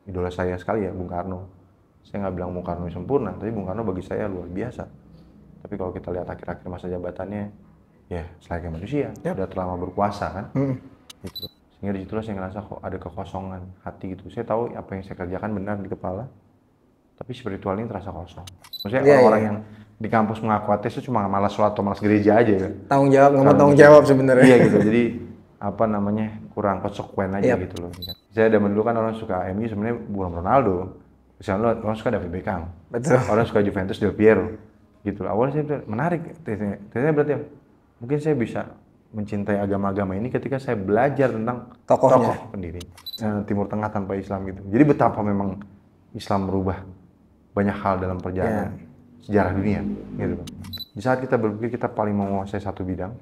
idola saya sekali ya, Bung Karno. Saya nggak bilang Bung Karno sempurna, tapi Bung Karno bagi saya luar biasa. Tapi kalau kita lihat akhir-akhir masa jabatannya, ya selayaknya manusia, udah terlama berkuasa kan. Gitu. Sehingga disitulah saya ngerasa kok ada kekosongan hati gitu. Saya tahu apa yang saya kerjakan benar di kepala, tapi spiritualnya terasa kosong. Maksudnya Iya, orang-orang iya. yang di kampus mengaku ateis itu cuma malas sholat atau malas gereja aja kan. Tanggung jawab, nggak mau Kalau tanggung gitu, jawab sebenarnya. iya gitu. Jadi apa namanya kurang konsekuen aja Yap. gitu loh. Saya zaman dulu kan orang suka MU sebenarnya bukan Ronaldo. Misalnya orang suka David Beckham, Betul. orang suka Juventus Del Piero, gitu loh. Awalnya saya bilang, menarik, ternyata berarti mungkin saya bisa mencintai agama-agama ini ketika saya belajar tentang Tokohnya. tokoh pendiri Timur Tengah tanpa Islam gitu. Jadi betapa memang Islam merubah banyak hal dalam perjalanan sejarah dunia, gitu loh. Di saat kita berpikir kita paling menguasai satu bidang,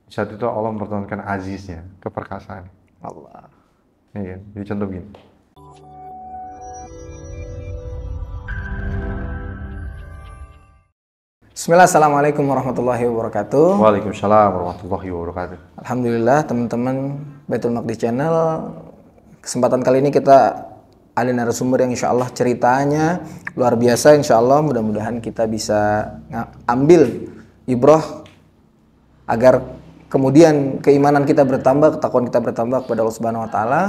di saat itu Allah mempertontonkan aziznya, keperkasaan. Allah. Ya, kan? Jadi contoh begini. Bismillah, assalamualaikum warahmatullahi wabarakatuh. Waalaikumsalam warahmatullahi wabarakatuh. Alhamdulillah teman-teman Baitul Maqdis Channel, kesempatan kali ini kita ada narasumber yang insya Allah ceritanya luar biasa. Insya Allah mudah-mudahan kita bisa ambil ibrah agar kemudian keimanan kita bertambah, ketakwaan kita bertambah kepada Allah Subhanahu Wa Taala.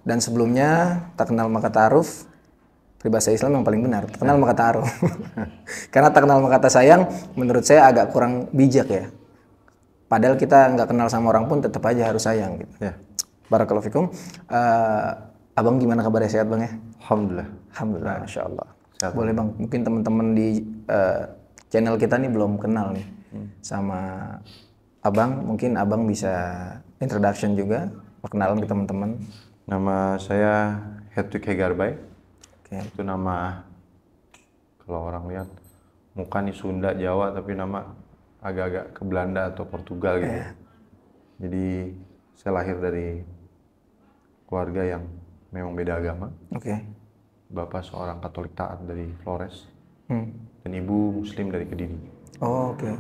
Dan sebelumnya tak kenal maka ta'aruf, peribahasa Islam yang paling benar, tak kenal maka ta'aruf. Karena tak kenal maka tak sayang menurut saya agak kurang bijak ya. Padahal kita nggak kenal sama orang pun tetap aja harus sayang gitu. Ya. Barakallahu fikum. Abang gimana kabarnya, sehat bang ya? Alhamdulillah. Alhamdulillah, Masya Allah. Sehat. Boleh bang, mungkin teman-teman di channel kita nih belum kenal nih sama abang. Mungkin abang bisa introduction juga, perkenalan ke teman-teman. Nama saya Hedwig Hegarbay. Oke. Itu nama kalau orang lihat muka nih Sunda, Jawa, tapi nama agak-agak ke Belanda atau Portugal gitu. Jadi saya lahir dari keluarga yang memang beda agama. Oke. Bapak seorang Katolik taat dari Flores dan ibu Muslim dari Kediri. Oh, oke.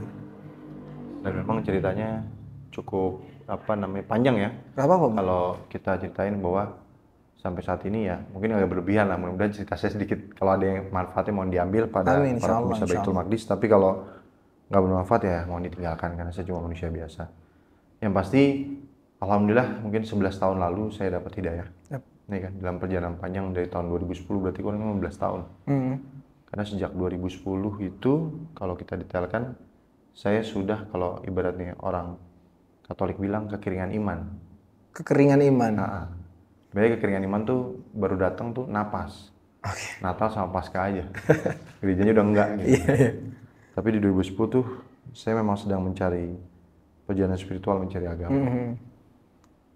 Dan memang ceritanya cukup panjang ya. Gak apa-apa bang. Kalau kita ceritain bahwa sampai saat ini ya mungkin agak berlebihan lah, mudah-mudahan cerita saya sedikit kalau ada yang manfaatnya mohon diambil pada Amin, para insyaallah, pemirsa Baitul Maqdis, tapi kalau nggak bermanfaat ya mohon ditinggalkan karena saya cuma manusia biasa. Yang pasti alhamdulillah mungkin 11 tahun lalu saya dapat hidayah. Yap. Nih kan dalam perjalanan panjang dari tahun 2010 berarti kurang 15 tahun. Karena sejak 2010 itu kalau kita detailkan saya sudah, kalau ibaratnya orang Katolik bilang, kekeringan iman. Kekeringan iman. Sebenarnya kekeringan iman tuh baru datang tuh napas. Natal sama Paskah aja. Gerejanya udah enggak gitu. Tapi di 2010 tuh saya memang sedang mencari perjalanan spiritual, mencari agama.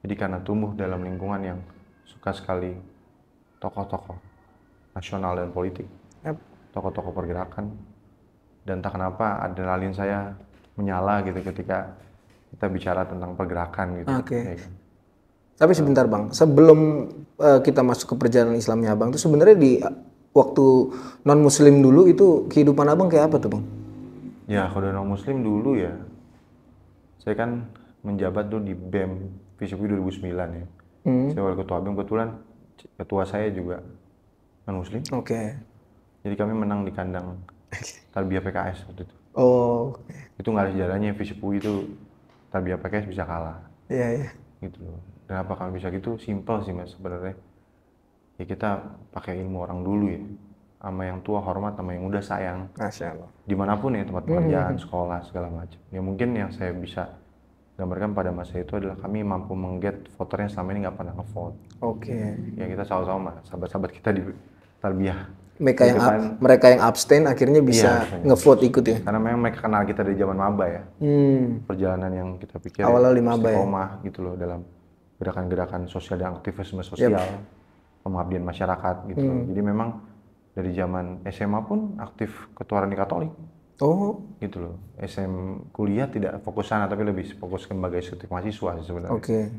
Jadi karena tumbuh dalam lingkungan yang suka sekali tokoh-tokoh nasional dan politik, tokoh-tokoh pergerakan, dan tak kenapa adrenalin saya menyala gitu ketika kita bicara tentang pergerakan gitu. Oke. Ya kan? Tapi sebentar bang, sebelum kita masuk ke perjalanan Islamnya abang tuh sebenarnya di waktu non Muslim dulu itu kehidupan abang kayak apa tuh bang? Ya kalau non Muslim dulu ya, saya kan menjabat tuh di BEM Visipui 2009 ya. Saya wali ketua BEM, kebetulan ketua saya juga non Muslim. Oke. Jadi kami menang di kandang Tarbiyah PKS waktu itu. Oh. Itu nggak ada sejarahnya Visipui itu Tarbiyah PKS bisa kalah. Iya, iya. Gitu loh. Kenapa kami bisa gitu? Simple sih mas sebenarnya. Ya kita pakai ilmu orang dulu ya. Sama yang tua hormat, sama yang muda sayang. Masya Allah. Dimanapun ya tempat pekerjaan, sekolah segala macam. Ya mungkin yang saya bisa gambarkan pada masa itu adalah kami mampu mengget voter yang selama ini nggak pernah ngevote. Oke. Ya kita sama-sama sahabat-sahabat kita di Tarbiyah. Mereka yang abstain akhirnya bisa ngevote ikut ya. Karena memang mereka kenal kita dari zaman maba ya. Perjalanan yang kita pikir awalnya maba ya. Gitu loh dalam gerakan-gerakan sosial dan aktivisme sosial, pengabdian masyarakat gitu. Jadi memang dari zaman SMA pun aktif ketuaran di Katolik. Oh. Gitu loh. Kuliah tidak fokus sana tapi lebih fokus sebagai eksekutif mahasiswa sih sebenarnya. Oke.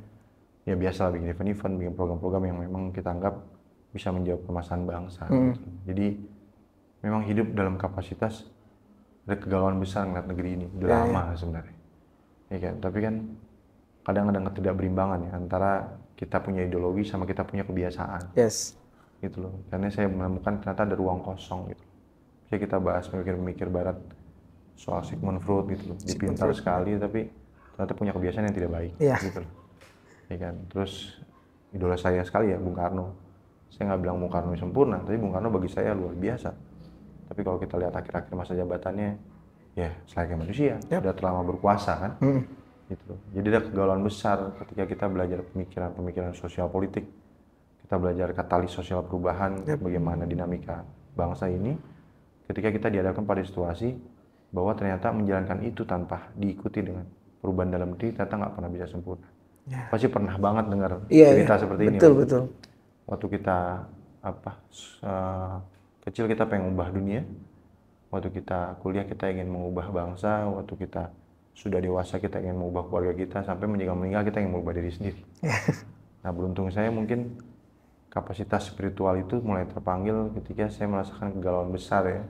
Ya biasa bikin event-event, bikin program-program yang memang kita anggap bisa menjawab permasalahan bangsa. Gitu. Jadi memang hidup dalam kapasitas ada kegalauan besar ngeliat negeri ini udah lama sebenarnya. Ya kan? Tapi kan kadang ada ketidakberimbangan ya antara kita punya ideologi sama kita punya kebiasaan. Yes. gitu loh. Karena saya menemukan ternyata ada ruang kosong gitu. Jadi kita bahas pemikir-pemikir barat soal Sigmund Freud gitu loh. Dia pintar sekali tapi ternyata punya kebiasaan yang tidak baik gitu loh. Ya kan. Terus idola saya sekali ya Bung Karno. Saya nggak bilang Bung Karno sempurna, tapi Bung Karno bagi saya luar biasa. Tapi kalau kita lihat akhir-akhir masa jabatannya, ya selayaknya manusia, udah terlama berkuasa kan. Gitu loh. Jadi ada kegalauan besar ketika kita belajar pemikiran sosial politik. Kita belajar katalis sosial perubahan, bagaimana dinamika bangsa ini. Ketika kita dihadapkan pada situasi bahwa ternyata menjalankan itu tanpa diikuti dengan perubahan dalam diri, ternyata nggak pernah bisa sempurna. Pasti pernah banget dengar cerita seperti ini. Betul. Waktu kita kecil kita pengen ubah dunia, waktu kita kuliah kita ingin mengubah bangsa, waktu kita sudah dewasa kita ingin mengubah keluarga kita, sampai meninggal kita ingin mengubah diri sendiri. Nah beruntung saya mungkin kapasitas spiritual itu mulai terpanggil ketika saya merasakan kegalauan besar ya,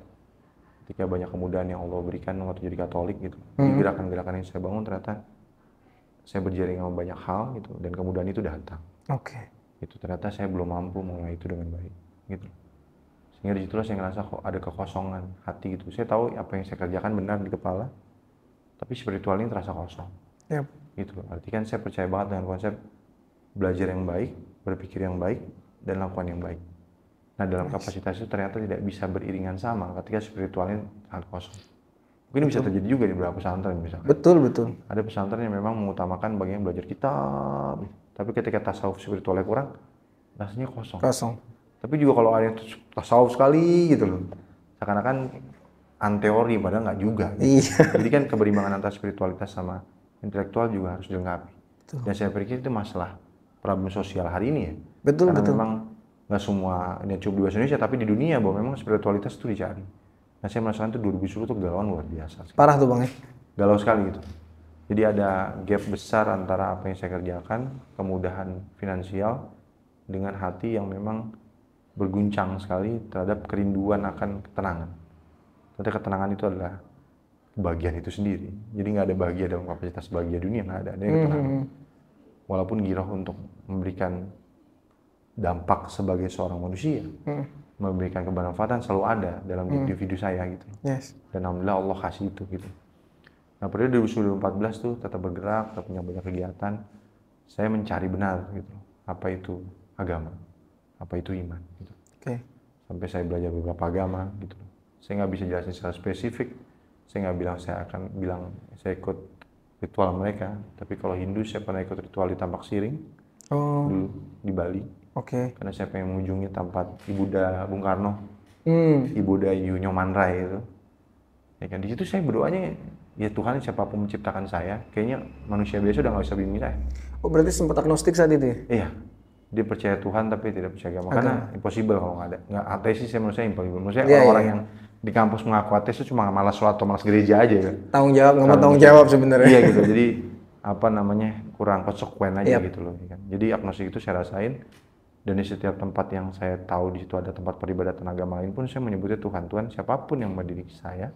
ketika banyak kemudahan yang Allah berikan waktu jadi Katolik gitu. Di gerakan-gerakan yang saya bangun ternyata saya berjaring sama banyak hal gitu, dan kemudahan itu datang. Itu ternyata saya belum mampu mengenai itu dengan baik gitu. Sehingga disitulah saya ngerasa kok ada kekosongan hati gitu. Saya tahu apa yang saya kerjakan benar di kepala, tapi spiritualnya terasa kosong. Gitu. Arti kan saya percaya banget dengan konsep belajar yang baik, berpikir yang baik, dan lakukan yang baik. Nah dalam kapasitas itu ternyata tidak bisa beriringan sama ketika spiritualnya sangat kosong. Mungkin bisa terjadi juga di beberapa pesantren misalkan. Betul. Ada pesantren yang memang mengutamakan bagian belajar kitab, tapi ketika tasawuf spiritualnya kurang, rasanya kosong. Tapi juga kalau ada yang tasawuf sekali gitu loh, seakan-akan anteori padahal nggak juga. Gitu. Jadi kan keberimbangan antara spiritualitas sama intelektual juga harus dilengkapi. Dan saya pikir itu masalah problem sosial hari ini ya. Karena memang nggak semua ini cukup di bahasa Indonesia, tapi di dunia bahwa memang spiritualitas itu dicari. Nah saya merasakan itu 2010 itu galauan luar biasa. Parah tuh Bang ya? Galau sekali gitu. Jadi ada gap besar antara apa yang saya kerjakan, kemudahan finansial, dengan hati yang memang berguncang sekali terhadap kerinduan akan ketenangan. Ternyata ketenangan itu adalah kebahagiaan itu sendiri. Jadi nggak ada bahagia dalam kapasitas bahagia dunia, nggak ada yang ketenangan. Walaupun giroh untuk memberikan dampak sebagai seorang manusia, memberikan kebermanfaatan selalu ada dalam individu saya gitu. Dan alhamdulillah Allah kasih itu gitu. Nah periode 2014 tuh tetap bergerak, tetap punya banyak kegiatan. Saya mencari benar gitu, apa itu agama, apa itu iman gitu. Sampai saya belajar beberapa agama gitu. Saya nggak bisa jelasin secara spesifik. Saya nggak bilang saya akan bilang saya ikut ritual mereka. Tapi kalau Hindu saya pernah ikut ritual di Tampak Siring dulu di Bali. Karena saya pengen mengunjungi tempat Ibuda Bung Karno, Ibuda Yunyo Manrai itu. Ya kan di situ saya berdoanya, ya Tuhan siapapun menciptakan saya, kayaknya manusia biasa udah nggak bisa bimbing saya. Oh berarti sempat agnostik saat itu ya? Iya, dia percaya Tuhan tapi tidak percaya agama. Karena impossible kalau nggak ada. Nggak ateis sih menurut saya impossible. Menurut saya orang-orang yang di kampus mengaku ateis itu cuma malas sholat atau malas gereja aja kan. Nggak mau tanggung jawab sebenarnya. Iya gitu. Jadi apa namanya kurang konsekuen aja gitu loh. Kan. Jadi agnostik itu saya rasain. Dan di setiap tempat yang saya tahu di situ ada tempat peribadatan agama lain pun saya menyebutnya Tuhan. Tuhan siapapun yang mendidik saya,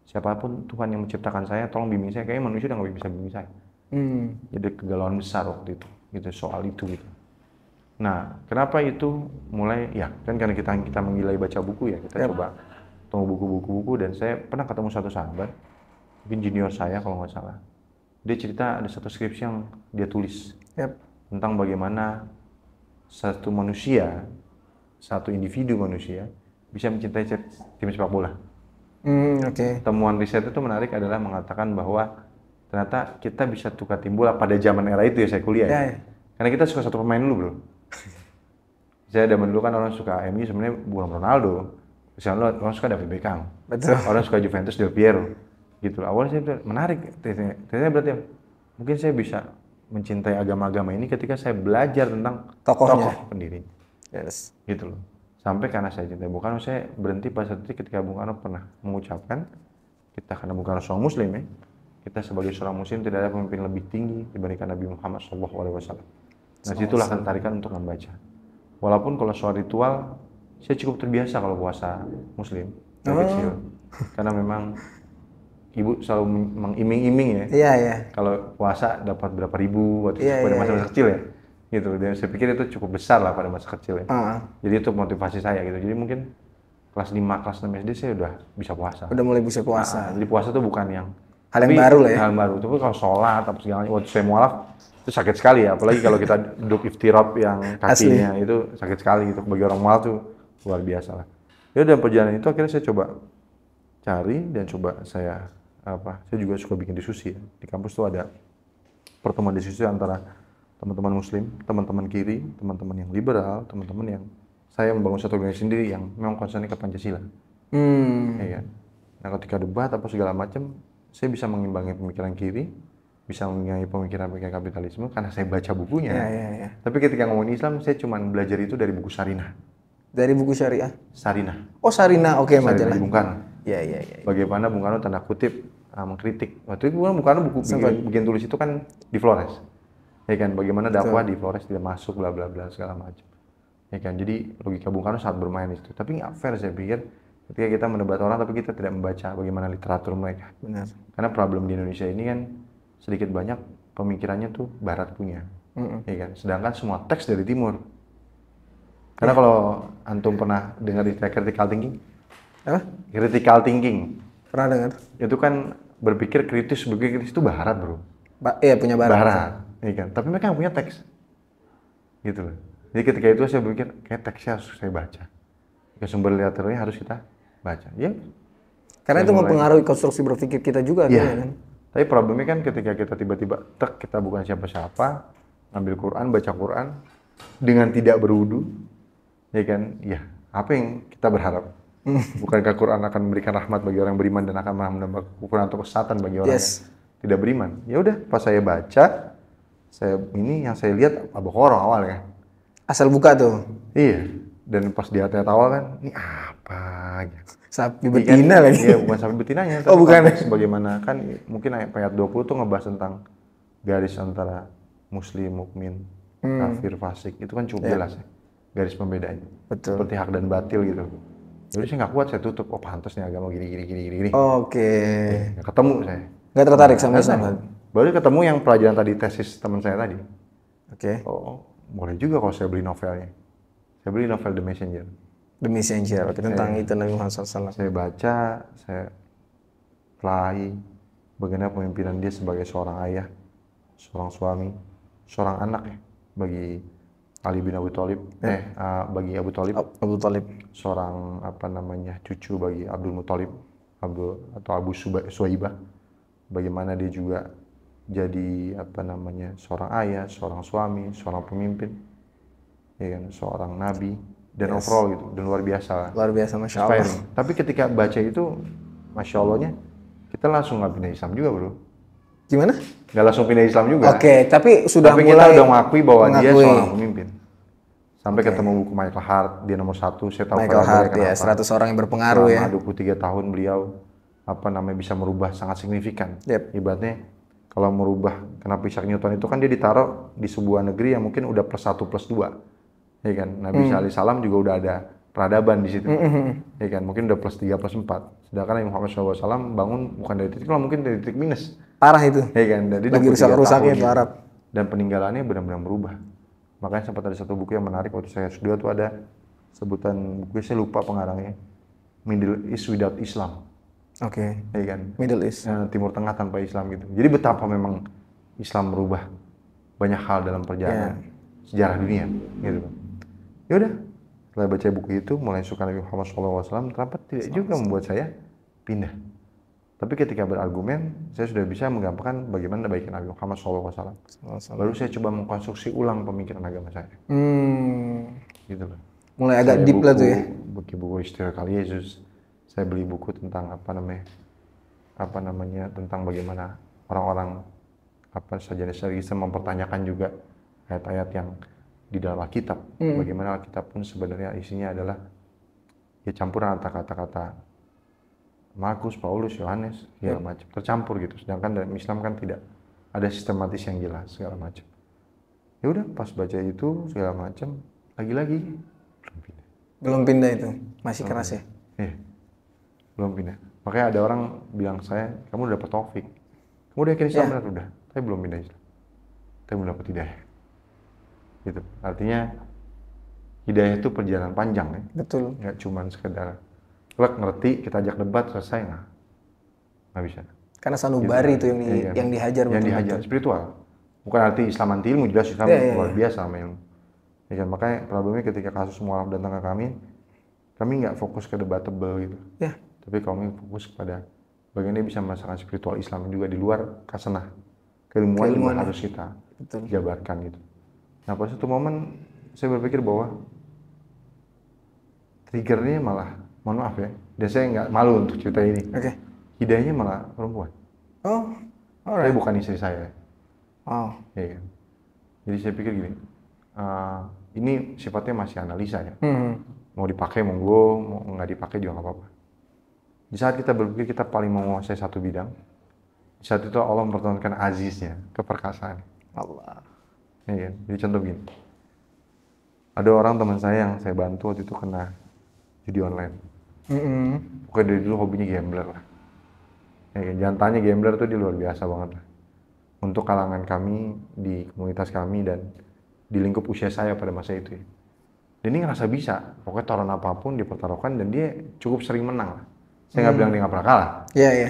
siapapun Tuhan yang menciptakan saya, tolong bimbing saya. Kayaknya manusia udah nggak bisa bimbing saya. Jadi kegalauan besar waktu itu, gitu soal itu gitu. Nah, kenapa itu mulai ya kan karena kita menggilai baca buku ya, kita coba temu buku-buku dan saya pernah ketemu satu sahabat, mungkin junior saya kalau nggak salah. Dia cerita ada satu skripsi yang dia tulis tentang bagaimana satu manusia, satu individu manusia bisa mencintai tim sepak bola. Temuan riset itu menarik adalah mengatakan bahwa ternyata kita bisa tukar tim bola pada zaman era itu ya saya kuliah. Karena kita suka satu pemain dulu bro. Saya zaman dulu kan orang suka MU sebenarnya bukan Ronaldo. Misalnya orang suka David Beckham. Orang suka Juventus Del Piero. Gitu. Awalnya saya bilang menarik. Ternyata berarti mungkin saya bisa mencintai agama-agama ini ketika saya belajar tentang tokoh pendiri. Gitu loh. Sampai karena saya cintai Bung Karno, saya berhenti pada saat itu ketika Bung Karno pernah mengucapkan, kita karena Bung Karno seorang muslim ya, kita sebagai seorang muslim tidak ada pemimpin lebih tinggi dibandingkan Nabi Muhammad SAW. Nah situlah ketertarikan untuk membaca. Walaupun kalau soal ritual, saya cukup terbiasa kalau puasa muslim dari kecil. Karena memang ibu selalu mengiming-iming ya. Kalau puasa dapat berapa ribu waktu pada masa kecil ya. gitu. Dan saya pikir itu cukup besar lah pada masa kecil ya. Jadi itu motivasi saya gitu. Jadi mungkin kelas 5, kelas 6 SD saya udah bisa puasa. Udah mulai bisa puasa. Jadi puasa tuh bukan yang hal yang baru lah ya. Hal yang baru. Tapi kalau sholat atau segalanya, waktu saya mualaf itu sakit sekali ya. Apalagi kalau kita duduk iftirab yang kakinya itu sakit sekali gitu. Bagi orang mualaf tuh luar biasa lah. Ya dalam perjalanan itu akhirnya saya coba cari dan coba saya juga suka bikin diskusi ya. Di kampus tuh ada pertemuan diskusi antara teman-teman muslim, teman-teman kiri, teman-teman yang liberal, teman-teman yang saya membangun satu organisasi sendiri yang memang concernnya ke Pancasila. Ya kan? Nah ketika debat apa segala macam, saya bisa mengimbangi pemikiran kiri, bisa mengimbangi pemikiran kapitalisme karena saya baca bukunya. Tapi ketika ngomongin Islam, saya cuma belajar itu dari buku Sarinah. Dari buku syariah? Sarinah. Oh Sarinah, oke, majalah. Dari Bung Karno. Iya. Bagaimana Bung Karno tanda kutip mengkritik. Waktu itu Bung Karno bikin tulis itu kan di Flores. Ya kan, bagaimana dakwah di Flores tidak masuk bla bla bla segala macam. Ya kan, jadi logika Bung Karno sangat bermain di situ. Tapi nggak fair saya pikir ketika kita mendebat orang tapi kita tidak membaca bagaimana literatur mereka. Benar. Karena problem di Indonesia ini kan sedikit banyak pemikirannya tuh Barat punya. Ya kan, sedangkan semua teks dari Timur. Karena kalau antum pernah dengar istilah critical thinking? Apa? Critical thinking. Pernah dengar? Itu kan berpikir kritis itu Barat bro. Iya punya Barat. Iya kan? Tapi mereka yang punya teks. Gitu loh. Jadi ketika itu saya berpikir, kayak teksnya harus saya baca. Sumber literaturnya harus kita baca. Ya. Karena itu mempengaruhi konstruksi berpikir kita juga. Iya. Kan? Tapi problemnya kan ketika kita tiba-tiba, kita bukan siapa-siapa, ambil Quran, baca Quran, dengan tidak berwudu, ya kan? Ya, apa yang kita berharap? Bukankah Quran akan memberikan rahmat bagi orang yang beriman dan akan menambah ukuran atau kesesatan bagi orang yang tidak beriman? Ya udah, pas saya baca, yang saya lihat Al-Baqarah awalnya. Asal buka tuh. Iya. Dan pas di ayat awal kan, ini apa? Gitu. Sapi betina lagi. Iya, bukan sapi betinanya. Oh, bukan. Sebagaimana kan mungkin ayat 20 tuh ngebahas tentang garis antara muslim, mukmin, kafir, fasik. Itu kan cukup jelas ya. Garis pembedanya. Betul. Seperti hak dan batil gitu. Jadi saya nggak kuat, saya tutup. Oh pantas nih agama gini. Oke. Ya, ketemu saya. Nggak tertarik sama Islam? Baru ketemu yang pelajaran tadi, tesis teman saya tadi. Oke. Oh, boleh juga kalau saya beli novelnya. Saya beli novel The Messenger. The Messenger, tentang itu Nabi Muhammad SAW. Saya baca, saya pelai bagaimana pemimpinan dia sebagai seorang ayah, seorang suami, seorang anak ya bagi Ali bin Abi Thalib, bagi Abu Thalib, seorang cucu bagi Abdul Muthalib, Abu Suwaibah. Bagaimana dia juga jadi seorang ayah, seorang suami, seorang pemimpin, ya kan, seorang nabi. Dan overall gitu, dan luar biasa. Luar biasa, Masya Allah. Tapi ketika baca itu, Masya Allahnya, kita langsung nggak pindah Islam juga bro. Gimana? Nggak langsung pindah Islam juga. Oke, tapi kita udah mengakui bahwa dia seorang pemimpin. Sampai ketemu buku Michael Hart, dia nomor 1, saya tahu Michael Hart ya, 100 orang yang berpengaruh ya. Selama 23 tahun beliau, bisa merubah sangat signifikan. Ibaratnya, kalau merubah, kenapa Isaac Newton itu kan dia ditaruh di sebuah negeri yang mungkin udah +1+2. Ya kan, Nabi Isa alaihissalam juga udah ada peradaban di situ, ya kan, mungkin udah +3+4. Sedangkan Nabi Muhammad SAW bangun bukan dari titik nol, mungkin dari titik minus. Parah itu. Ya kan, dari lagi rusak-rusaknya itu Arab. Dan peninggalannya benar-benar berubah. Makanya sempat ada satu buku yang menarik waktu saya S2 tuh ada sebutan buku, saya lupa pengarangnya, Middle East Without Islam. Oke. Ya kan. Middle East. Timur Tengah tanpa Islam gitu. Jadi betapa memang Islam merubah banyak hal dalam perjalanan sejarah dunia, gitu. Ya udah, setelah baca buku itu mulai suka Nabi Muhammad SAW, ternyata tidak juga membuat saya pindah. Tapi ketika berargumen, saya sudah bisa menggampangkan bagaimana baiknya Nabi Muhammad SAW. Baru saya coba mengkonstruksi ulang pemikiran agama saya. Gitu loh. Mulai agak deep lah tuh ya. Buku Historical Yesus. Saya beli buku tentang tentang bagaimana orang-orang sejenis mempertanyakan juga ayat-ayat yang di dalam Alkitab. Bagaimana Alkitab pun sebenarnya isinya adalah ya campuran antara kata-kata Markus, Paulus, Yohanes, segala macam, tercampur gitu. Sedangkan dalam Islam kan tidak ada sistematis yang jelas segala macam. Ya udah, pas baca itu segala macam, lagi-lagi belum pindah itu, masih keras ya. Iya, belum pindah. Makanya ada orang bilang saya, kamu udah dapat taufik, kamu udah yakin Islam benar udah, tapi belum pindah Islam, tapi belum dapat hidayah. gitu. Artinya hidayah itu perjalanan panjang ya. Betul. Nggak cuma sekedar klek ngerti, kita ajak debat selesai, nggak bisa. Karena sanubari itu yang Iya, yang dihajar yang dihajar spiritual. Bukan arti Islam anti ilmu, jelas Islam luar biasa sama ilmu. Ya kan? Makanya problemnya ketika kasus mualaf datang ke kami nggak fokus ke debatable gitu. Ya. Tapi kami fokus kepada bagaimana dia bisa merasakan spiritual Islam juga di luar kasanah. Keilmuan juga harus kita jabarkan gitu. Nah pada satu momen saya berpikir bahwa triggernya malah, mohon maaf ya, dan saya nggak malu untuk cerita ini. Hidayahnya malah perempuan. Oh, alright. Tapi bukan istri saya. Oh. Ya kan? Jadi saya pikir gini, ini sifatnya masih analisa ya. Mau dipakai monggo, mau nggak dipakai juga nggak apa-apa. Di saat kita berpikir kita paling menguasai satu bidang, di saat itu Allah mempertontonkan aziznya, keperkasaan. Allah. Ya kan? Jadi contoh gini, ada orang teman saya yang saya bantu waktu itu kena judi online. Pokoknya dari dulu hobinya gambler lah. Ya kan? Jangan tanya, gambler tuh dia luar biasa banget lah. Untuk kalangan kami, di komunitas kami dan di lingkup usia saya pada masa itu ya. Dan ini ngerasa bisa, pokoknya taruhan apapun dipertaruhkan dan dia cukup sering menang lah. Saya nggak bilang dia nggak pernah kalah. Iya.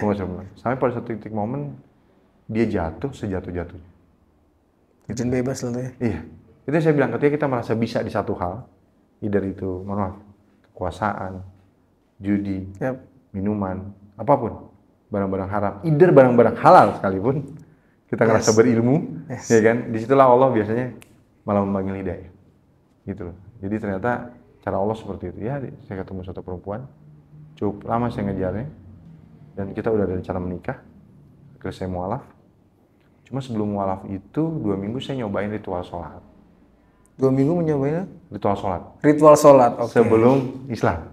Sampai pada satu titik momen dia jatuh sejatuh-jatuhnya. Izin bebas lah tuh ya. Iya. Itu saya bilang ketika kita merasa bisa di satu hal, either itu, mohon maaf, kekuasaan, judi, minuman, apapun, barang-barang haram, either barang-barang halal sekalipun, kita ngerasa berilmu, ya kan? Disitulah Allah biasanya malah memanggil hidayah, gitu loh. Jadi ternyata cara Allah seperti itu. Ya, saya ketemu satu perempuan, cukup lama saya ngejarnya, dan kita udah ada rencana menikah. Akhirnya saya mualaf. Cuma sebelum mualaf itu 2 minggu saya nyobain ritual sholat. 2 minggu menyobain ritual sholat? Ritual sholat, oke. Sebelum Islam.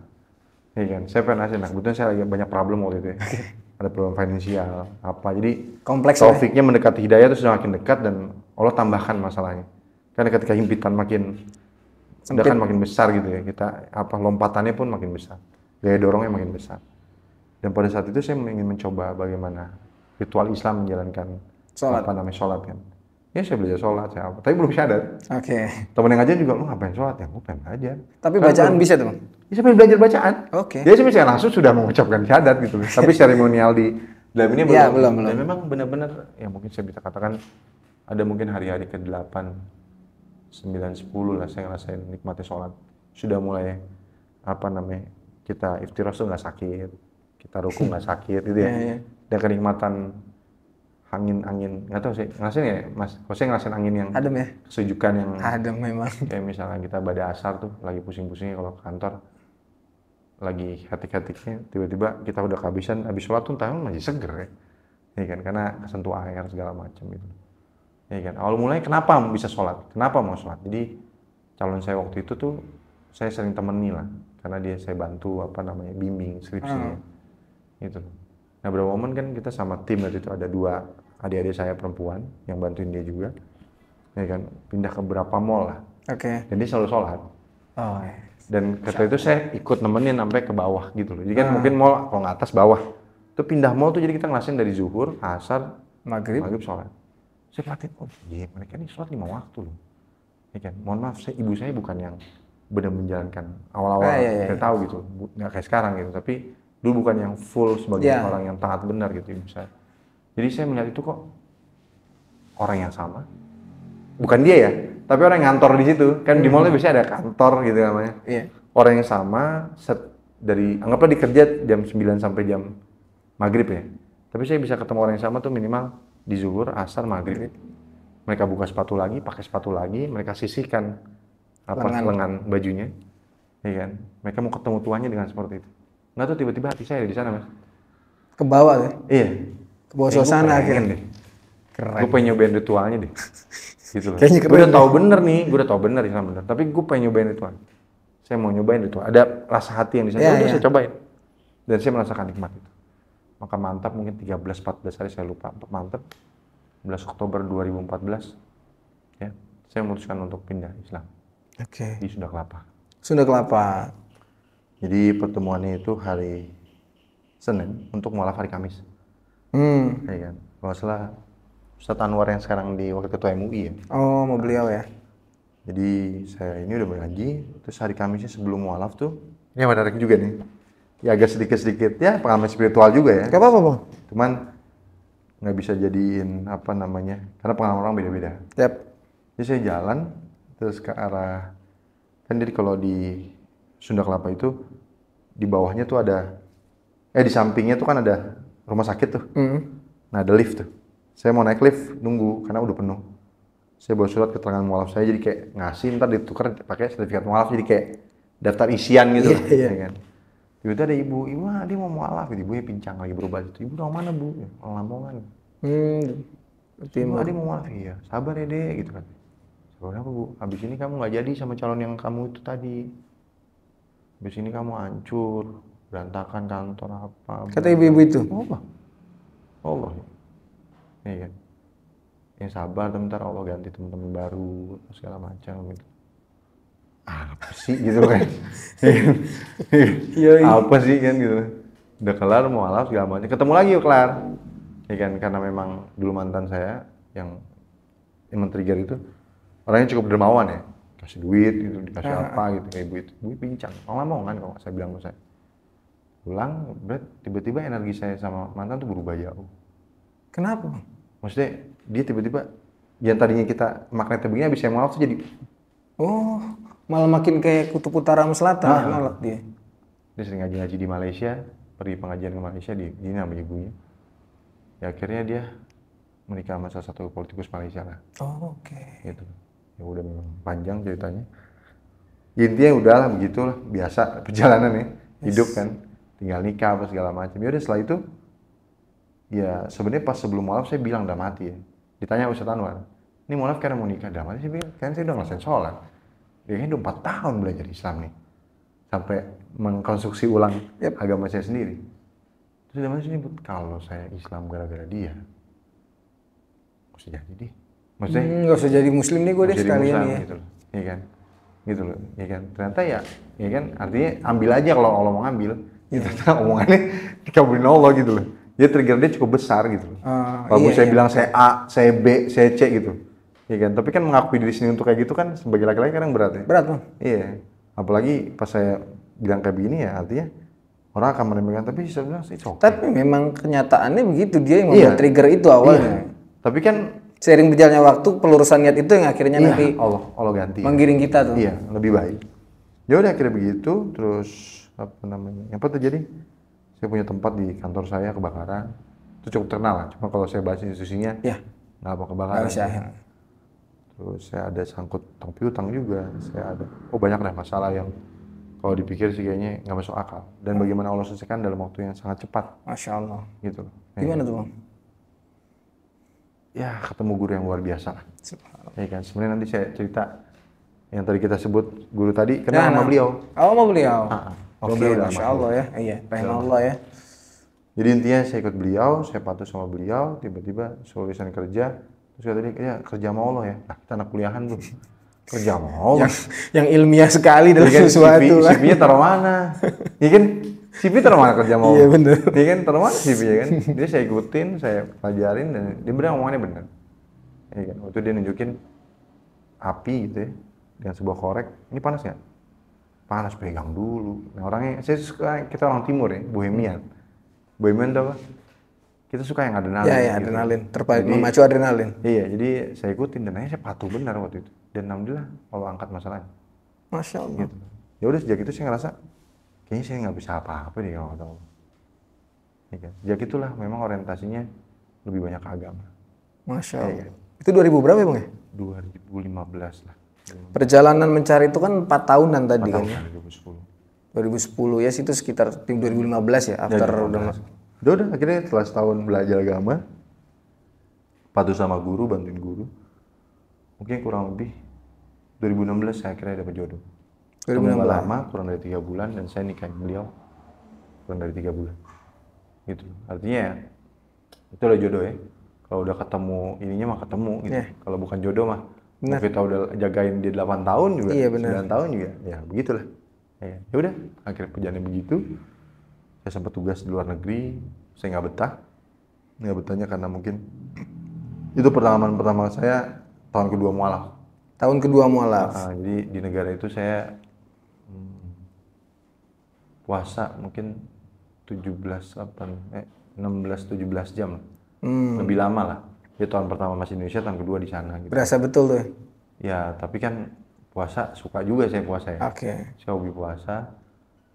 Ya kan, saya pengen ngasih, kebetulan saya lagi banyak problem waktu itu ya. Ada problem finansial, apa, jadi kompleks taufiknya mendekati hidayah itu sudah makin dekat dan Allah tambahkan masalahnya. Karena ketika himpitan makin udah kan makin besar gitu ya, kita lompatannya pun makin besar, gaya dorongnya makin besar. Dan pada saat itu saya ingin mencoba bagaimana ritual Islam menjalankan sholat kan. Ya saya belajar sholat, tapi belum syahadat. Temen yang ngajar juga, lu ngapain sholat ya? Gue pengen belajar. Tapi kan bacaan bisa teman? Ya saya pengen belajar bacaan. Jadi saya langsung sudah mengucapkan syahadat gitu. Tapi seremonial di dalam ini belum. Dan memang benar-benar, ya mungkin saya bisa katakan ada mungkin hari-hari ke-8, 9, 10 lah saya ngerasain nikmatnya sholat. Sudah mulai kita iftiros tuh nggak sakit, kita ruku nggak sakit gitu ya. Dan kenikmatan angin nggak tahu sih ngerasain ya mas, kalau saya ngerasain angin yang adem ya, kesejukan yang adem memang. Kayak misalnya kita pada asar tuh lagi pusing-pusingnya kalau kantor, lagi hati-hatinya, tiba-tiba kita udah kehabisan, habis sholat tuh tangan masih seger ya kan, karena kesentuh air segala macam gitu ya kan. Awal mulanya kenapa bisa sholat, kenapa mau sholat, jadi calon saya waktu itu tuh saya sering temeni lah, karena dia saya bantu bimbing skripsinya gitu. Nah beberapa momen kan kita sama tim waktu itu, ada 2 adik-adik saya perempuan yang bantuin dia juga, ya kan, pindah ke beberapa mall lah. Dan dia selalu sholat. Dan ketika itu saya ikut nemenin sampai ke bawah gitu loh. Jadi kan mungkin mall kalau nggak atas bawah, itu pindah mall tuh, jadi kita ngelasin dari zuhur, asar, maghrib sholat. Saya perhatiin, mereka ini sholat 5 waktu loh. Ya kan, mohon maaf, ibu saya bukan yang benar menjalankan awal-awal, saya tahu gitu, nggak kayak sekarang gitu. Tapi dulu bukan yang full sebagai orang yang taat benar gitu ibu saya. Jadi saya melihat itu kok orang yang sama, bukan dia ya, tapi orang yang ngantor di situ kan. Di mallnya biasanya ada kantor gitu namanya. Orang yang sama dari anggaplah dikerja jam 9 sampai jam maghrib ya, tapi saya bisa ketemu orang yang sama tuh minimal di zuhur, asar, maghrib. Mereka buka sepatu lagi, pakai sepatu lagi, mereka sisihkan lengan bajunya, ya kan. Mereka mau ketemu tuannya dengan seperti itu. Nggak tuh tiba-tiba hati saya di sana mas, ke bawah ya? Iya, ke bawah suasana akhirnya. Keren. Gue pengen nyobain ritualnya deh, gitu loh. Gue udah tahu bener nih, gue udah tahu bener Islam bener, tapi gue pengen nyobain ritual. Saya mau nyobain ritual, ada rasa hati yang di sana, udah saya cobain, dan saya merasakan nikmat itu. Maka mantap, mungkin 13-14 hari saya lupa, mantap. 11 Oktober 2014, ya, saya memutuskan untuk pindah Islam. Di Sunda Kelapa. Sunda Kelapa. Jadi pertemuannya itu hari Senin untuk mualaf hari Kamis. Ya kan. Kalau salah Ustadz Anwar yang sekarang di wakil ketua MUI ya. Oh, mau beliau ya. Jadi saya ini udah mengaji, terus hari Kamisnya sebelum mualaf tuh, ini menarik juga nih. Ya agak sedikit-sedikit ya pengalaman spiritual juga ya. Gak apa-apa Bang. Cuman nggak bisa jadiin apa namanya, karena pengalaman orang beda-beda. Yap. Jadi saya jalan terus ke arah, kan jadi kalau di Sunda Kelapa itu di bawahnya tuh ada, di sampingnya tuh kan ada rumah sakit tuh. Nah ada lift tuh. Saya mau naik lift nunggu karena udah penuh. Saya bawa surat keterangan mualaf saya, jadi kayak ngasih ntar ditukar pakai sertifikat mualaf, jadi kayak daftar isian gitu. Iya. Ya kan. Tiba-tiba ada ibu dia mau mualaf, ibunya pincang lagi berobat itu. Ibu dari mana bu? Ya, orang Lamongan. Timur. Dia mau mualaf, iya. Sabar ya dek, gitu kan. Sabar apa bu? Habis ini kamu nggak jadi sama calon yang kamu itu tadi. Habis ini kamu hancur, berantakan kantor apa. Kata ibu-ibu itu? Allah. Iya kan. Yang sabar, bentar Allah ganti teman-teman baru, segala macam gitu. Apa sih gitu kan? Apa sih kan gitu. Udah kelar mualaf segala macam. Ketemu lagi yuk kelar. Ya kan, karena memang dulu mantan saya yang men-trigger itu orangnya cukup dermawan ya. Kasih duit gitu, dikasih apa gitu kayak ibu itu. Ibu pincang. Orang Lamongan kalau saya bilang ke saya. Pulang, tiba-tiba energi saya sama mantan tuh berubah jauh. Kenapa? Maksudnya dia tiba-tiba yang tadinya kita magnetnya begini, habis saya mualaf tuh jadi malah makin kayak kutub utara sama selatan nolak dia. Dia sering ngaji-ngaji di Malaysia, pergi pengajian ke Malaysia di ini sama ibunya. Ya akhirnya dia menikah sama salah satu politikus Malaysia lah. Oke. Gitu. Ya udah memang panjang ceritanya. Ya, intinya udahlah begitulah, biasa perjalanan ya, hidup kan. Tinggal nikah apa segala macam. Ya udah setelah itu ya sebenarnya pas sebelum mualaf saya bilang udah mati ya. Ditanya Ustaz Anwar, ini mualaf karena mau nikah, udah mati sih kan saya udah ngerasain sholat. Dia kan udah 4 tahun belajar Islam nih. Sampai mengkonstruksi ulang agama saya sendiri. Terus dia masih nyebut, kalau saya Islam gara-gara dia, gak usah jadi deh. Maksudnya gak usah jadi muslim nih gue deh sekalian ya. Gitu loh. Iya kan? Gitu loh. Iya kan? Ternyata ya kan artinya ambil aja kalau Allah mau ngambil. Gitu. Omongannya dikabulin Allah gitu loh. Dia trigger dia cukup besar gitu loh. Kalau saya bilang saya A, saya B, saya C gitu. Iya kan? Tapi kan mengakui diri sendiri untuk kayak gitu kan sebagai laki-laki kadang berat ya. Berat Bang. Iya. Apalagi pas saya bilang kayak begini ya artinya orang akan meremehkan, tapi saya bilang sih oke. Tapi memang kenyataannya begitu, dia yang membuat trigger itu awalnya. Iya. Tapi kan seiring berjalannya waktu pelurusan niat itu yang akhirnya nanti Allah ganti. Menggiring kita tuh. Iya, lebih baik. Ya udah akhirnya begitu, terus apa namanya? Apa terjadi? Saya punya tempat di kantor saya kebakaran. Itu cukup terkenal lah. Cuma kalau saya bahas institusinya, nggak apa kebakaran. Terus saya ada sangkut piutang juga. Saya ada, banyak dah masalah yang kalau dipikir sih kayaknya nggak masuk akal. Dan bagaimana Allah selesaikan dalam waktu yang sangat cepat. Masya Allah. Gitu. Gimana tuh Bang? Ya ketemu guru yang luar biasa lah. Ya kan. Sebenarnya nanti saya cerita yang tadi kita sebut guru tadi kenal sama beliau. Oh sama beliau. Oke, Masya Allah ya. Iya, rahimahullah ya. Jadi intinya saya ikut beliau, saya patuh sama beliau, tiba-tiba suruh resign kerja. Terus kata dia, ya kerja sama Allah ya. Nah, kita anak kuliahan tuh. Kerja sama Allah. Yang ilmiah sekali dalam sesuatu. CV-nya taruh mana? Iya kan? CV taruh mana kerja sama Allah? Iya benar. Iya kan? Taruh mana CV ya kan? Jadi saya ikutin, saya pelajarin, dan dia benar omongannya benar. Iya kan? Waktu dia nunjukin api gitu ya, dengan sebuah korek. Ini panas nggak? Panas, pegang dulu. Nah orangnya, kita orang timur ya, Bohemian. Bohemian itu apa? Kita suka yang adrenalin. Iya, gitu. Adrenalin. Memacu adrenalin. Iya, jadi saya ikutin dan akhirnya saya patuh benar waktu itu. Dan alhamdulillah Allah angkat masalahnya. Masya Allah. Gitu. Ya udah sejak itu saya ngerasa kayaknya saya nggak bisa apa-apa deh kalau kata Allah. Ya kan? Sejak itulah memang orientasinya lebih banyak ke agama. Masya Allah. Itu 2000 berapa ya Bang ya? 2015 lah. Perjalanan mencari itu kan 4 tahunan tadi 4 tahun, kan? 2010. 2010 ya, itu sekitar 2015 ya, after udah akhirnya setelah setahun belajar agama, patuh sama guru, bantuin guru, mungkin kurang lebih 2016 saya akhirnya dapat jodoh. 2016 lama, kurang dari 3 bulan, dan saya nikahin beliau kurang dari 3 bulan. Gitu. Artinya ya, itu udah jodoh ya. Kalau udah ketemu ininya mah ketemu gitu. Kalau bukan jodoh mah mau kita udah jagain dia 8 tahun juga, 9 tahun juga, ya begitulah. Ya udah, akhirnya perjalanan begitu. Saya sempat tugas di luar negeri, saya nggak betahnya karena mungkin itu pengalaman pertama saya tahun kedua mualaf. Tahun kedua mualaf. Jadi di negara itu saya puasa mungkin 16-17 jam lah. Lebih lama lah. Ya tahun pertama masih Indonesia, tahun kedua di sana gitu. Berasa betul tuh. Ya, tapi kan puasa suka juga saya puasa ya. Oke. Saya hobi puasa.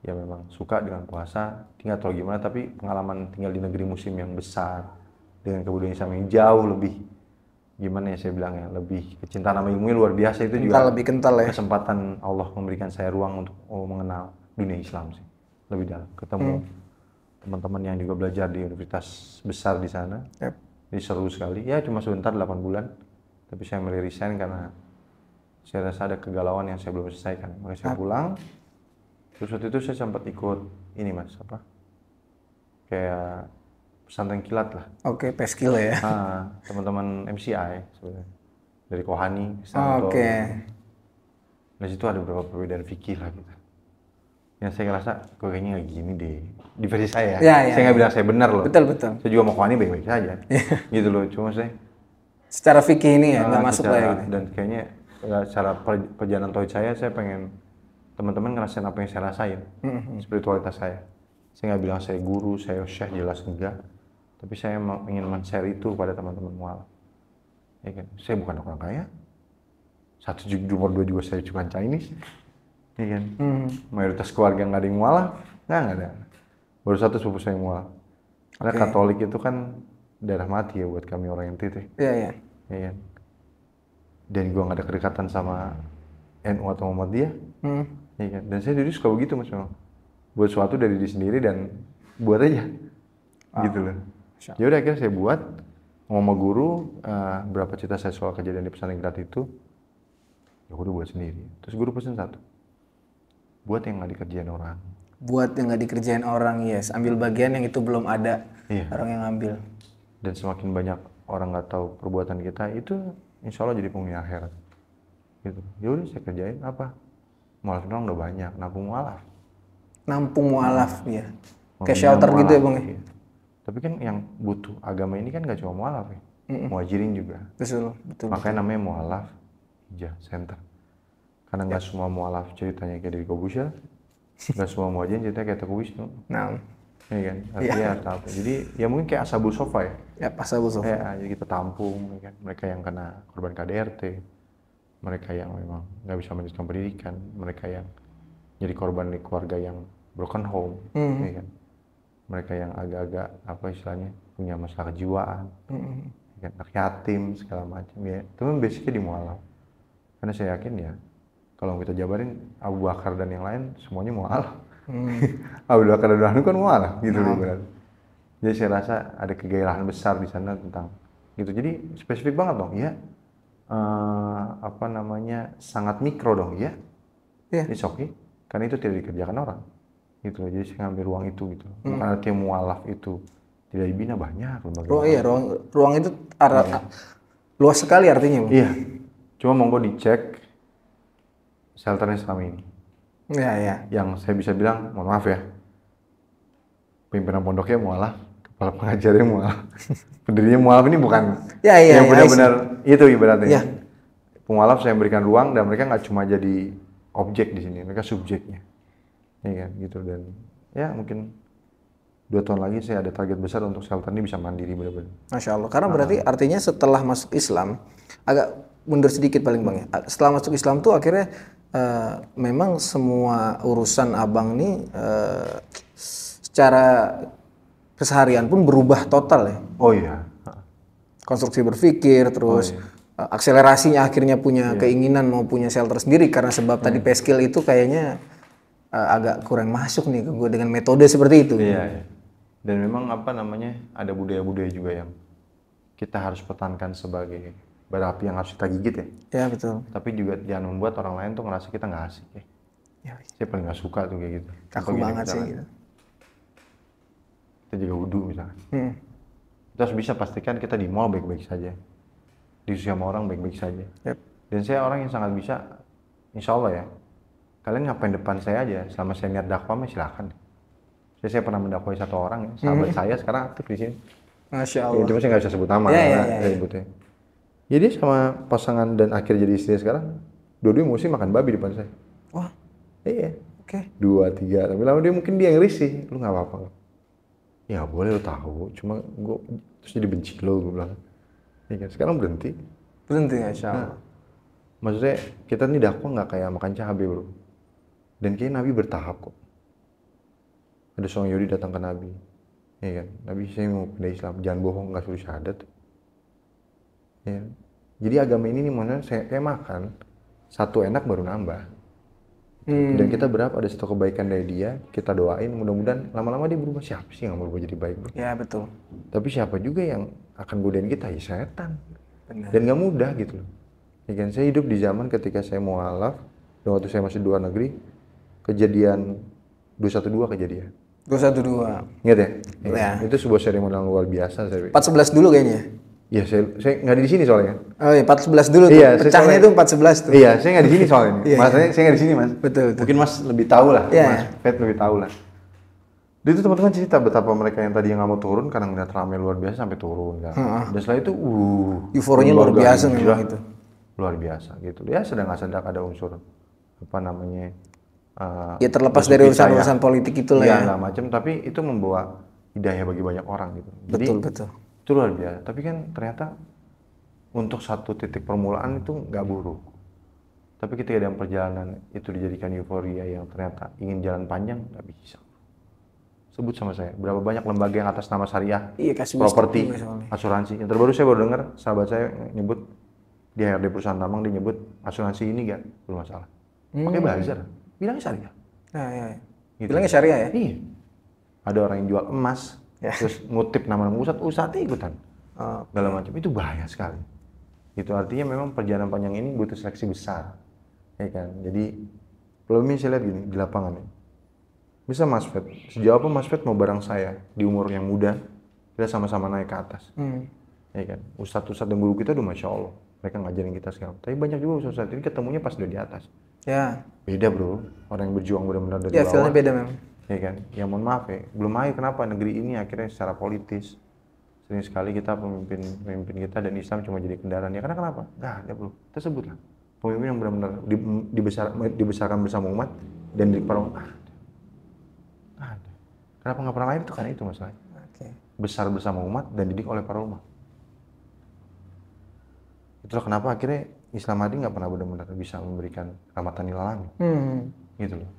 Ya memang suka dengan puasa. Tinggal tahu gimana, tapi pengalaman tinggal di negeri muslim yang besar dengan kebudayaan Islam yang jauh lebih, gimana ya saya bilang ya, lebih kecintaan sama ilmunya luar biasa. Itu juga Lebih kental ya. kesempatan Allah memberikan saya ruang untuk mengenal dunia Islam sih lebih dalam, ketemu teman-teman yang juga belajar di universitas besar di sana. Jadi seru sekali ya, cuma sebentar 8 bulan, tapi saya mulai resign karena saya rasa ada kegalauan yang saya belum selesaikan. Makanya saya pulang. Terus waktu itu saya sempat ikut ini mas, apa kayak pesantren kilat lah. Oke, peskil ya. Teman-teman MCI sebenarnya dari Kohani. Oke. Di situ ada beberapa perbedaan fikih lah gitu. Yang saya ngerasa kok kayaknya nggak gini deh. Di versi saya. Saya nggak bilang saya benar loh. Betul. Saya juga mau Kohani baik-baik saja. Gitu loh. Cuma saya secara fikih ini ya nggak masuk lah ya. Dan kayaknya cara perjalanan tauhid saya pengen teman-teman ngerasain apa yang saya rasain. Spiritualitas saya. Saya nggak bilang saya guru, saya syekh, jelas enggak. Tapi saya ingin men-share itu pada teman-teman mualaf. Ya kan? Saya bukan orang kaya. Nomor 2 juga saya cuma Chinese. Ya kan? Mayoritas keluarga nggak ada yang mualaf. Nggak ada. Baru satu sepupu saya yang mualaf. Karena Katolik itu kan darah mati ya buat kami orang NTT. Iya. Ya kan? Dan gue nggak ada kedekatan sama NU atau Muhammadiyah. Ya kan? Dan saya dulu suka begitu mas memang. Buat sesuatu dari diri sendiri dan buat aja. Gitu loh. Ya udah akhirnya saya buat ngomong guru berapa cerita saya soal kejadian di pesantren kilat itu. Ya udah buat sendiri. Terus guru pesen satu. Buat yang nggak dikerjain orang. Buat yang nggak dikerjain orang, yes. Ambil bagian yang itu belum ada orang yang ambil. Dan semakin banyak orang nggak tahu perbuatan kita itu, insya Allah jadi penghuni akhirat. Gitu. Ya udah saya kerjain apa? Mualaf doang udah banyak. Nampung mualaf Ya. Kayak shelter gitu ya bang. Iya. Tapi kan yang butuh agama ini kan nggak cuma mualaf ya. Muhajirin juga. Betul. Makanya namanya mualaf hijah center. Karena nggak semua mualaf ceritanya kayak dari Kobusya, nggak semua muhajirin ceritanya kayak Teguh Wisnu. Iya kan, artinya apa? Jadi ya mungkin kayak Ashabul Sofa ya. Ya, Ashabul Sofa. Ya, jadi kita tampung, ya kan? Mereka yang kena korban KDRT, mereka yang memang nggak bisa melanjutkan pendidikan, mereka yang jadi korban di keluarga yang broken home, ya kan? Mereka yang agak-agak apa istilahnya punya masalah kejiwaan, ya kan? Anak yatim segala macam ya. Itu kan basicnya di mualaf. Karena saya yakin ya, kalau kita jabarin Abu Bakar dan yang lain semuanya mualaf. Abu Bakar dan Anu kan mualaf gitu loh berarti. Jadi saya rasa ada kegairahan besar di sana tentang gitu. Jadi spesifik banget dong, ya. Sangat mikro dong, ya. It's okay. Karena itu tidak dikerjakan orang. Gitu. Jadi saya ngambil ruang itu gitu. Bukan artinya mualaf itu tidak dibina, banyak lembaga. Ruang itu luas sekali artinya, Bang. Iya. Cuma monggo dicek shelternya selama ini. Iya. Yang saya bisa bilang, mohon maaf ya, pimpinan pondoknya mualaf, kepala pengajarnya mualaf, pendirinya mualaf ini bukan yang benar-benar itu ibaratnya. Pemualaf saya berikan ruang dan mereka nggak cuma jadi objek di sini, mereka subjeknya, ya kan gitu. Dan ya mungkin 2 tahun lagi saya ada target besar untuk shelter ini bisa mandiri benar-benar. Masya Allah. Karena berarti artinya setelah masuk Islam, agak mundur sedikit paling bang ya. Setelah masuk Islam tuh akhirnya memang semua urusan abang ini secara keseharian pun berubah total ya. Oh iya. Konstruksi berpikir terus akselerasinya akhirnya punya keinginan mau punya shelter sendiri karena sebab tadi peskil itu kayaknya agak kurang masuk nih ke gue dengan metode seperti itu. Iya. Dan memang ada budaya-budaya juga yang kita harus pertahankan sebagai bara api yang harus kita gigit ya. Iya betul. Tapi juga jangan membuat orang lain tuh ngerasa kita nggak asik ya. Saya paling nggak suka tuh kayak gitu. Kaku banget sih gitu. Kita jaga wudhu misalnya. Kita harus bisa pastikan kita di mall baik-baik saja. Diskusi sama orang baik-baik saja. Dan saya orang yang sangat bisa, insya Allah ya. Kalian ngapain depan saya aja, selama saya niat dakwah silakan. Saya pernah mendakwai 1 orang ya, sahabat saya sekarang aktif di sini. Masya Allah. Cuma saya nggak bisa sebut nama, sebutnya. Ya dia sama pasangan dan akhir jadi istri sekarang, dua-duanya mesti makan babi depan saya. Wah, Iya. oke. 2, 3, tapi lama dia mungkin dia yang risih. Lu nggak apa-apa. Ya nggak boleh, lu tahu. Cuma gue terus jadi benci lo, gue bilang. Ya kan, sekarang berhenti. Berhenti ya, insya Allah. Maksudnya kita nih dakwah nggak kayak makan cabai bro. Dan kayaknya Nabi bertahap kok. Ada seorang Yahudi datang ke Nabi. Ya kan, Nabi saya mau pindah Islam. Jangan bohong, nggak suruh syahadat. Ya. Jadi agama ini nih mana saya kayak makan. Satu enak baru nambah. Dan kita berharap ada satu kebaikan dari dia, kita doain, mudah-mudahan lama-lama dia berubah. Siapa sih yang mau berubah jadi baik bro? Ya betul. Tapi siapa juga yang akan godain kita? Ya setan. Benar. Dan nggak mudah gitu loh. Ya kan, saya hidup di zaman ketika saya mualaf, dan waktu saya masih di luar negeri, kejadian 212 kejadian. 212. Ingat ya? Ya. Itu sebuah seremonial luar biasa. 411 dulu kayaknya. Iya, saya nggak di sini soalnya. Oh iya, 411 dulu tuh. Iya, Pecahnya itu 411 tuh. Iya, saya nggak di sini soalnya. Iya, Masanya saya nggak di sini mas. Betul. Mungkin mas lebih tahu lah. Iya, Mas Fed lebih tahu lah. Dia itu teman-teman cerita betapa mereka yang tadi yang nggak mau turun karena ngeliat ramai luar biasa sampai turun kan. Dan setelah itu, euforianya luar biasa memang itu. Luar biasa gitu. Ya sedang nggak sedang ada unsur apa namanya. Ya terlepas dari urusan-urusan politik itulah ya. Iya, macam. Tapi itu membawa hidayah bagi banyak orang gitu. Jadi, Betul. itu luar biasa. Tapi kan ternyata untuk satu titik permulaan itu nggak buruk. Tapi ketika dalam perjalanan itu dijadikan euforia yang ternyata ingin jalan panjang, nggak bisa. Sebut sama saya, berapa banyak lembaga yang atas nama syariah, properti, asuransi. Yang terbaru saya baru dengar, sahabat saya nyebut, di HRD perusahaan tambang, dia nyebut asuransi ini nggak bermasalah. Pakai buzzer, bilangnya syariah. Ya. Gitu. Bilangnya syariah ya? Iya. Ada orang yang jual emas, terus ngutip nama ustadz ikutan. Segala macam, itu bahaya sekali. Itu artinya memang perjalanan panjang ini butuh seleksi besar, ya kan. Jadi problemnya saya lihat gini di lapangan ya. Bisa Mas Fed, sejauh apa Mas Fed mau bareng saya di umur yang muda, kita sama-sama naik ke atas, ya kan. Ustadz dan guru kita udah masya Allah, mereka ngajarin kita sekarang. Tapi banyak juga ustadz ini ketemunya pas udah di atas. Ya. Beda bro, orang yang berjuang benar-benar dari bawah. Ya feelnya beda memang. Ya kan, ya mohon maaf ya, belum aja kenapa negeri ini akhirnya secara politis. Sering sekali kita pemimpin kita dan Islam cuma jadi kendaraan. Ya karena kenapa? Nggak ada bro. Tersebut lah. Pemimpin yang benar-benar dibesarkan bersama umat dan di para umat. Nggak ada. Kenapa nggak pernah lahir itu? Karena itu masalahnya. Besar bersama umat dan didik oleh para umat. Itulah kenapa akhirnya Islam Hadi nggak pernah benar-benar bisa memberikan rahmatan lil alamin. Gitu loh.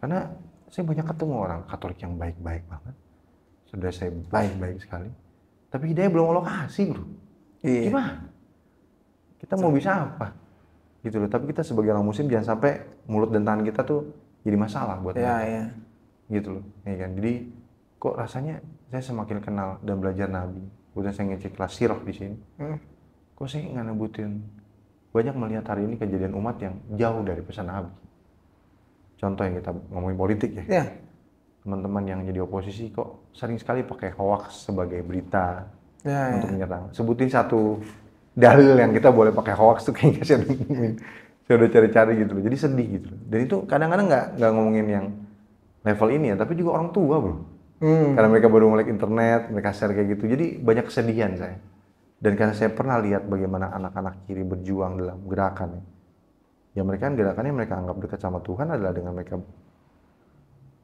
Karena saya banyak ketemu orang Katolik yang baik-baik banget. Saudara saya baik-baik sekali. Tapi hidayah belum Allah kasih bro. Iya. Gimana? Kita mau bisa apa? Gitu loh. Tapi kita sebagai orang muslim jangan sampai mulut dan tangan kita tuh jadi masalah buat mereka. Iya. Gitu loh. Ya kan? Jadi kok rasanya saya semakin kenal dan belajar Nabi. Kemudian saya ngecek kelas sirah di sini. Kok saya nggak nebutin banyak melihat hari ini kejadian umat yang jauh dari pesan Nabi. Contoh yang kita ngomongin politik ya. Iya. Teman-teman yang jadi oposisi kok sering sekali pakai hoax sebagai berita untuk menyerang. Sebutin satu dalil yang kita boleh pakai hoax tuh kayaknya saya udah cari-cari gitu loh. Jadi sedih gitu loh. Dan itu kadang-kadang nggak ngomongin yang level ini ya, tapi juga orang tua bro. Karena mereka baru melek internet, mereka share kayak gitu. Jadi banyak kesedihan saya. Dan karena saya pernah lihat bagaimana anak-anak kiri berjuang dalam gerakan ya mereka kan gerakannya mereka anggap dekat sama Tuhan adalah dengan mereka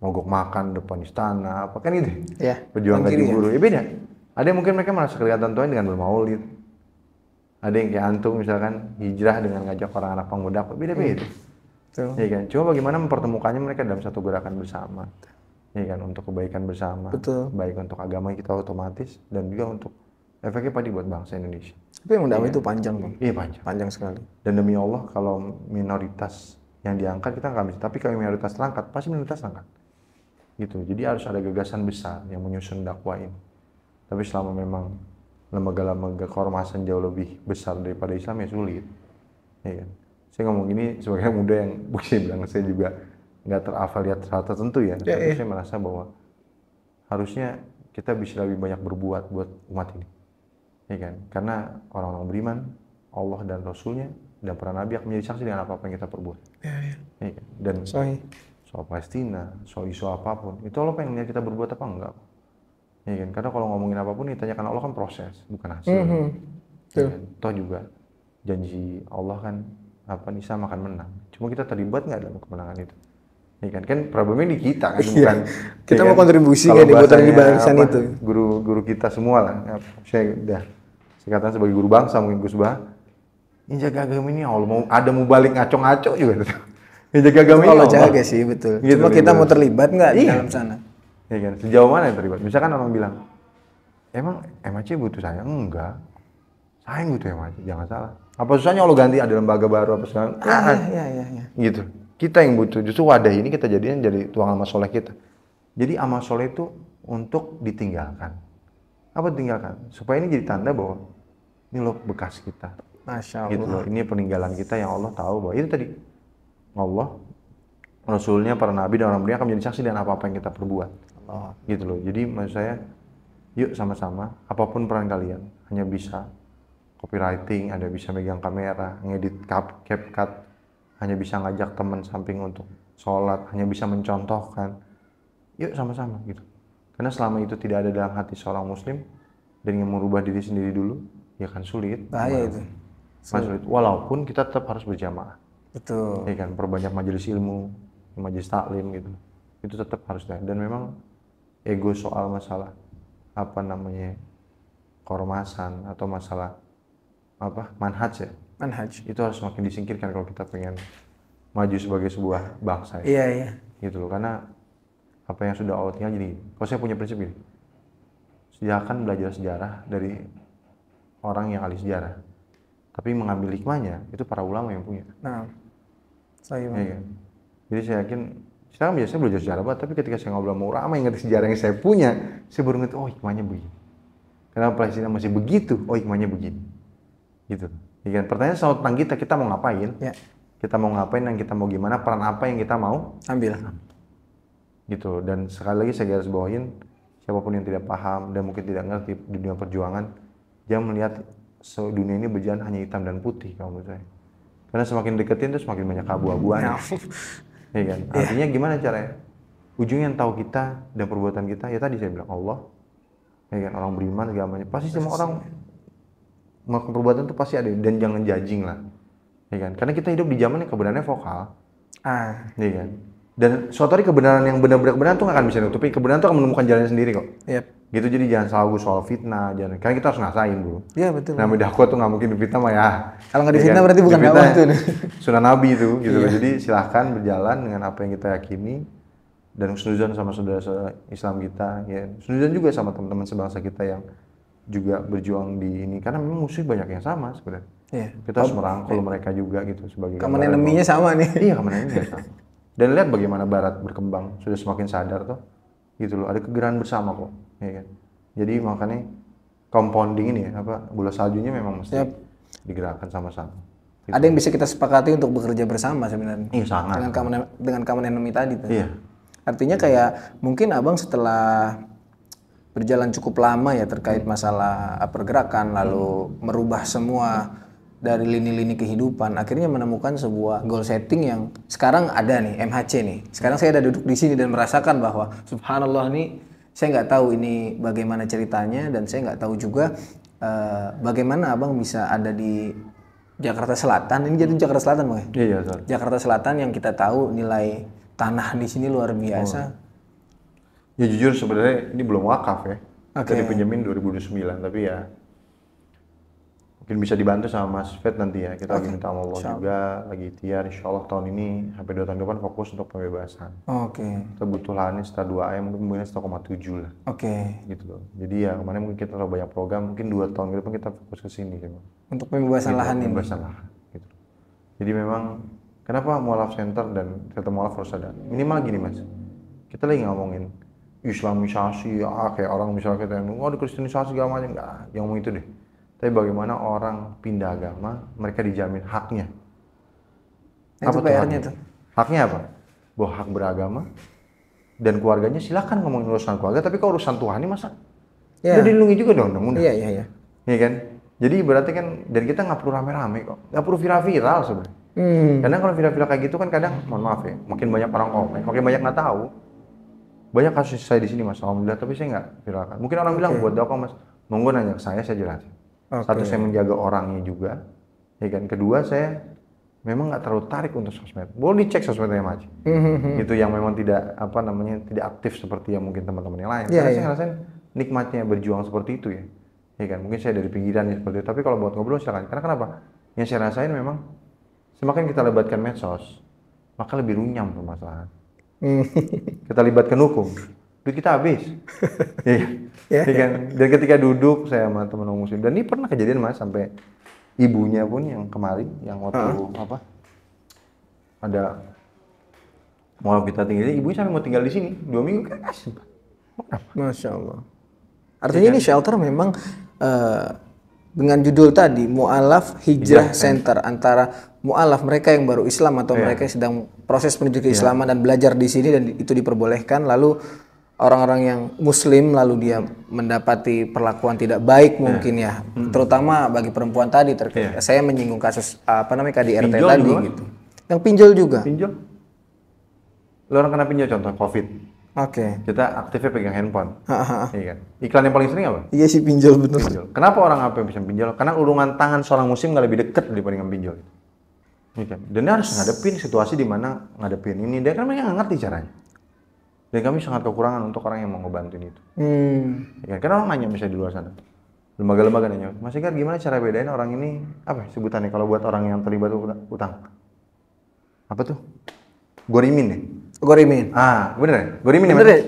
mogok makan depan istana, apa kan gitu? Ya. Berjuang gaji buruh. Ya beda. Ada yang mungkin mereka merasa kelihatan Tuhan dengan bermaulid. Ada yang kayak antum misalkan hijrah dengan ngajak orang anak pemuda. Beda-beda. Ya kan. Cuma bagaimana mempertemukannya mereka dalam satu gerakan bersama. Ya kan. Untuk kebaikan bersama. Betul. Baik untuk agama kita otomatis dan juga untuk efeknya padi buat bangsa Indonesia. Tapi yang dakwah itu panjang bang. Iya panjang. Panjang sekali. Dan demi Allah kalau minoritas yang diangkat kita nggak bisa. Tapi kalau minoritas terangkat pasti minoritas terangkat. Gitu. Jadi harus ada gagasan besar yang menyusun dakwah ini. Tapi selama memang lembaga-lembaga keormasan jauh lebih besar daripada Islam ya sulit. Ya kan? Saya ngomong ini sebagai muda yang mungkin bilang saya juga nggak terafiliat hal tertentu ya. Tapi saya merasa bahwa harusnya kita bisa lebih banyak berbuat buat umat ini. Ya kan? Karena orang-orang beriman, Allah dan Rasulnya dan para nabi akan menjadi saksi dengan apa-apa yang kita perbuat. Ya kan? Dan soal Palestina, soal isu apapun, itu Allah pengen lihat kita berbuat apa enggak. Ya kan? Karena kalau ngomongin apapun ditanyakan Allah kan proses, bukan hasil. Ya kan? Toh juga janji Allah kan Islam akan menang. Cuma kita terlibat nggak dalam kemenangan itu? Ya kan problemnya di kita kan, bukan kita ya mau kan? kontribusi Kalau nggak di barisan bahasanya itu. Guru kita semua lah, saya katakan sebagai guru bangsa mungkin Gus Bah, yang jaga agama ini Allah mau balik ngaco-ngaco juga. Yang jaga agama ini Allah jaga sih betul. Gitu, cuma kita mau terlibat nggak di dalam sana? Ya kan, sejauh mana yang terlibat? Misalkan orang bilang, emang MHC butuh saya? Enggak, saya yang butuh MHC, jangan salah. Apa susahnya Allah ganti ada lembaga baru apa segala? Iya. Gitu. Kita yang butuh, justru wadah ini kita jadikan jadi tuang amal soleh kita. Jadi amal soleh itu untuk ditinggalkan. Apa ditinggalkan? Supaya ini jadi tanda bahwa ini loh bekas kita. Masya Allah. Gitu loh, ini peninggalan kita yang Allah tahu bahwa itu tadi. Allah, Rasulnya, para nabi dan orang mulia akan menjadi saksi dan apa-apa yang kita perbuat. Gitu loh. Jadi maksud saya, yuk sama-sama, apapun peran kalian, hanya bisa copywriting, ada bisa megang kamera, ngedit CapCut, hanya bisa ngajak teman samping untuk sholat, hanya bisa mencontohkan. Yuk sama-sama gitu. Karena selama itu tidak ada dalam hati seorang muslim dan ingin merubah diri sendiri dulu, ya kan sulit. Bahaya itu. Sulit. Walaupun kita tetap harus berjamaah. Betul. Ya kan, perbanyak majelis ilmu, majelis taklim gitu. Itu tetap harus ada. Dan memang ego soal masalah keormasan atau masalah manhaj ya. Manhaj. Itu harus semakin disingkirkan kalau kita pengen maju sebagai sebuah bangsa. Iya. Gitu loh, karena apa yang sudah Allah tinggal jadi. Kalau saya punya prinsip ini, silakan belajar sejarah dari orang yang ahli sejarah. Tapi mengambil hikmahnya itu para ulama yang punya. Nah, saya ya kan? Jadi saya yakin, saya kan biasanya belajar sejarah banget, tapi ketika saya ngobrol sama ulama yang ngerti sejarah yang saya punya, saya baru ngerti, oh hikmahnya begini. Kenapa Palestina masih begitu? Oh hikmahnya begini. Gitu. Ya kan? Pertanyaan soal tentang kita mau ngapain? Ya. Kita mau ngapain dan kita mau gimana? Peran apa yang kita mau ambil? Gitu. Dan sekali lagi saya garis bawahin, siapapun yang tidak paham dan mungkin tidak ngerti di dunia perjuangan, jangan melihat dunia ini berjalan hanya hitam dan putih kalau menurut saya. Karena semakin deketin tuh semakin banyak abu-abuan. Ya kan? Artinya gimana caranya? Ujungnya yang tahu kita dan perbuatan kita, ya tadi saya bilang Allah. Ya kan? Orang beriman segalanya. Pasti semua orang melakukan perbuatan itu pasti ada, dan jangan judging lah. Ya kan? Karena kita hidup di zaman yang kebenarannya vokal. Ya kan? Dan suatu hari kebenaran yang benar-benar kebenaran tuh nggak akan bisa nutupi. Kebenaran tuh akan menemukan jalannya sendiri kok. Yep. Gitu, jadi jangan selalu soal fitnah, karena kita harus ngasain bro. Iya betul. Namanya dakwah tuh nggak mungkin difitnah mah ya. Kalau nggak difitnah berarti bukan dakwah tuh. Sunnah Nabi itu gitu. Jadi silahkan berjalan dengan apa yang kita yakini dan husnuzan sama saudara-saudara Islam kita, ya. Husnuzan juga sama teman-teman sebangsa kita yang juga berjuang di ini, karena memang musuh banyak yang sama sebenarnya. Iya. Kita harus merangkul mereka juga gitu sebagai common enemy-nya sama nih. Iya, common enemy-nya sama. Dan lihat bagaimana Barat berkembang, sudah semakin sadar tuh. Gitu loh, ada kegerahan bersama kok, ya kan. Jadi makanya compounding ini ya, bola saljunya memang mesti digerakkan sama-sama. Gitu. Ada yang bisa kita sepakati untuk bekerja bersama sebenarnya. Iya, sangat. Dengan common enemy tadi tuh. Iya. Artinya kayak mungkin Abang setelah berjalan cukup lama ya terkait masalah pergerakan, lalu merubah semua dari lini-lini kehidupan, akhirnya menemukan sebuah goal setting yang sekarang ada nih, MHC nih. Sekarang saya ada duduk di sini dan merasakan bahwa subhanallah nih, saya nggak tahu ini bagaimana ceritanya, dan saya nggak tahu juga bagaimana Abang bisa ada di Jakarta Selatan. Ini jadi Jakarta Selatan Bang? Iya, Jakarta Selatan yang kita tahu nilai tanah di sini luar biasa. Ya jujur sebenarnya ini belum wakaf ya. Dari pinjemin 2009, tapi ya mungkin bisa dibantu sama Mas Fed nanti ya. Kita lagi minta sama Allah juga, lagi ikhtiar. Insya Allah tahun ini sampai 2 tahun depan fokus untuk pembebasan. Kita butuh lahannya setelah 2 M, mungkin 1,7 lah. Gitu loh. Jadi ya kemarin mungkin kita terlalu banyak program, mungkin 2 tahun ke depan kita fokus ke sini gitu. Untuk pembebasan lahan ini. Pembebasan lahan. Gitu. Jadi memang kenapa mualaf center dan center mualaf harus ada? Minimal gini Mas, kita lagi ngomongin Islamisasi, kayak orang misalnya kita yang dikristenisasi segala macam, enggak, yang ngomong itu deh. Tapi bagaimana orang pindah agama, mereka dijamin haknya. Apa tuh PR-nya tuh? Haknya apa? Bahwa hak beragama dan keluarganya silakan ngomongin urusan keluarga, tapi kalau urusan Tuhan ini masa udah dilindungi juga dong undang-undang. Iya. Iya kan? Jadi berarti kan, dan kita nggak perlu rame-rame kok, nggak perlu viral-viral sebenarnya. Karena kalau viral-viral kayak gitu kan kadang, mohon maaf ya, makin banyak orang komen, makin banyak nggak tahu. Banyak kasus saya di sini Mas, alhamdulillah, tapi saya nggak viralkan. Mungkin orang bilang buat dakwah Mas, monggo nanya ke saya jelasin. Satu, saya menjaga orangnya juga, Ya kan. Kedua, saya memang nggak terlalu tarik untuk sosmed. Boleh dicek sosmednya Mas. Itu yang memang tidak tidak aktif seperti yang mungkin teman-teman yang lain. Karena saya ngerasain nikmatnya berjuang seperti itu ya. Ya kan. Mungkin saya dari pinggiran ya seperti itu. Tapi kalau buat ngobrol silakan. Karena kenapa? Yang saya rasain memang semakin kita libatkan medsos, maka lebih runyam permasalahan. Kita libatkan hukum, duit kita habis. Iya kan? Dan ketika duduk saya sama teman muslim, dan ini pernah kejadian Mas, sampai ibunya pun yang kemarin, yang waktu ada mau kita tinggal, ibunya sampai mau tinggal di sini 2 minggu kan kasih. Masya Allah. Artinya ini shelter memang dengan judul tadi Mu'alaf Hijrah Center, antara mu'alaf mereka yang baru Islam atau mereka yang sedang proses menuju keislaman dan belajar di sini dan itu diperbolehkan, lalu orang-orang yang muslim lalu dia mendapati perlakuan tidak baik mungkin ya, terutama bagi perempuan tadi terkait. Saya menyinggung kasus KDRT pinjol tadi juga, gitu. Yang pinjol juga. Pinjol. Lo orang kena pinjol contoh COVID. Kita aktifnya pegang handphone. Iya kan. Iklan yang paling sering apa? Iya sih, pinjol bener. Pinjol. Kenapa orang apa yang bisa pinjol? Karena ulungan tangan seorang muslim nggak lebih dekat dibandingkan pinjol. Iya kan. Dan dia harus ngadepin situasi di mana ngadepin ini. Dia kan mereka nggak ngerti caranya. Dan kami sangat kekurangan untuk orang yang mau ngebantuin itu. Ya kan? Karena orang nanya misalnya di luar sana, lembaga-lembaga nanya, Mas Ikar gimana cara bedain orang ini, apa sebutannya kalau buat orang yang terlibat utang? Apa tuh? Gorimin ya? Gorimin. Bener ya? Gorimin ya? Bener ya?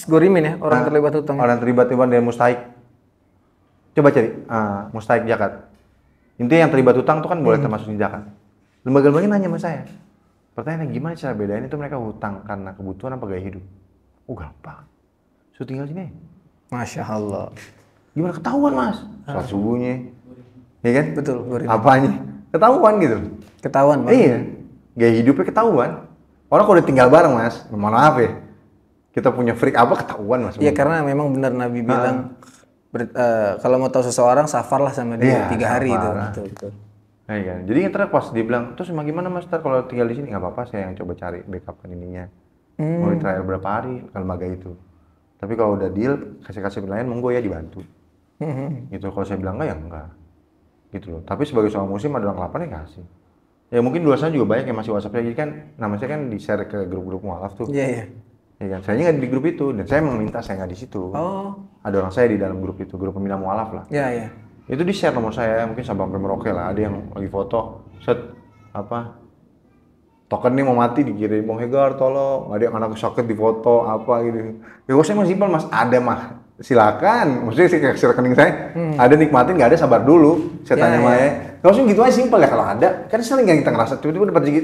Gorimin ya, orang terlibat utang. Orang terlibat dari mustahik. Coba cari, mustahik zakat. Intinya yang terlibat utang tuh kan boleh termasuk di zakat. Lembaga-lembaga nanya sama saya, pertanyaannya gimana cara bedain itu mereka hutang karena kebutuhan apa gaya hidup? Gampang. So tinggal sini. Masya Allah. Gimana ketahuan Mas? Salat subuhnya. Iya kan? Betul. Apanya? Ketahuan gitu. Ketahuan Mas. Iya. Gaya hidupnya ketahuan. Orang kalau udah tinggal bareng Mas, mohon maaf ya. Kita punya freak apa ketahuan Mas. Iya karena memang benar Nabi bilang kalau mau tahu seseorang safarlah sama dia 3 hari itu. Betul. Iya kan. Jadi terus pas dia bilang, terus gimana Mas kalau tinggal di sini? Nggak apa-apa, saya yang coba cari backupkan ininya. Mau trial berapa hari ke lembaga itu. Tapi kalau udah deal, kasih penilaian monggo ya dibantu. Gitu. Kalau saya bilang enggak ya enggak. Gitu loh. Tapi sebagai seorang muslim ada orang kelaparan ya kasih. Ya mungkin di luar sana juga banyak yang masih WhatsApp. Jadi kan nama saya kan di-share ke grup-grup mualaf tuh. Iya. Ya kan. Saya nggak di grup itu dan saya meminta saya nggak di situ. Ada orang saya di dalam grup itu, grup pembina mualaf lah. Iya. Itu di-share nomor saya, mungkin sampai Merauke lah. Ada yang lagi foto, token ini mau mati dikirim, Bang Hegar tolong, ada yang anak sakit di foto apa gitu. Ya kalau saya masih simpel Mas, ada mah silakan. Maksudnya sih kasih rekening saya, ada nikmatin, nggak ada sabar dulu. Saya tanya sama ya. Kalau sih gitu aja simpel ya, kalau ada kan sering yang kita ngerasa tiba-tiba dapat rezeki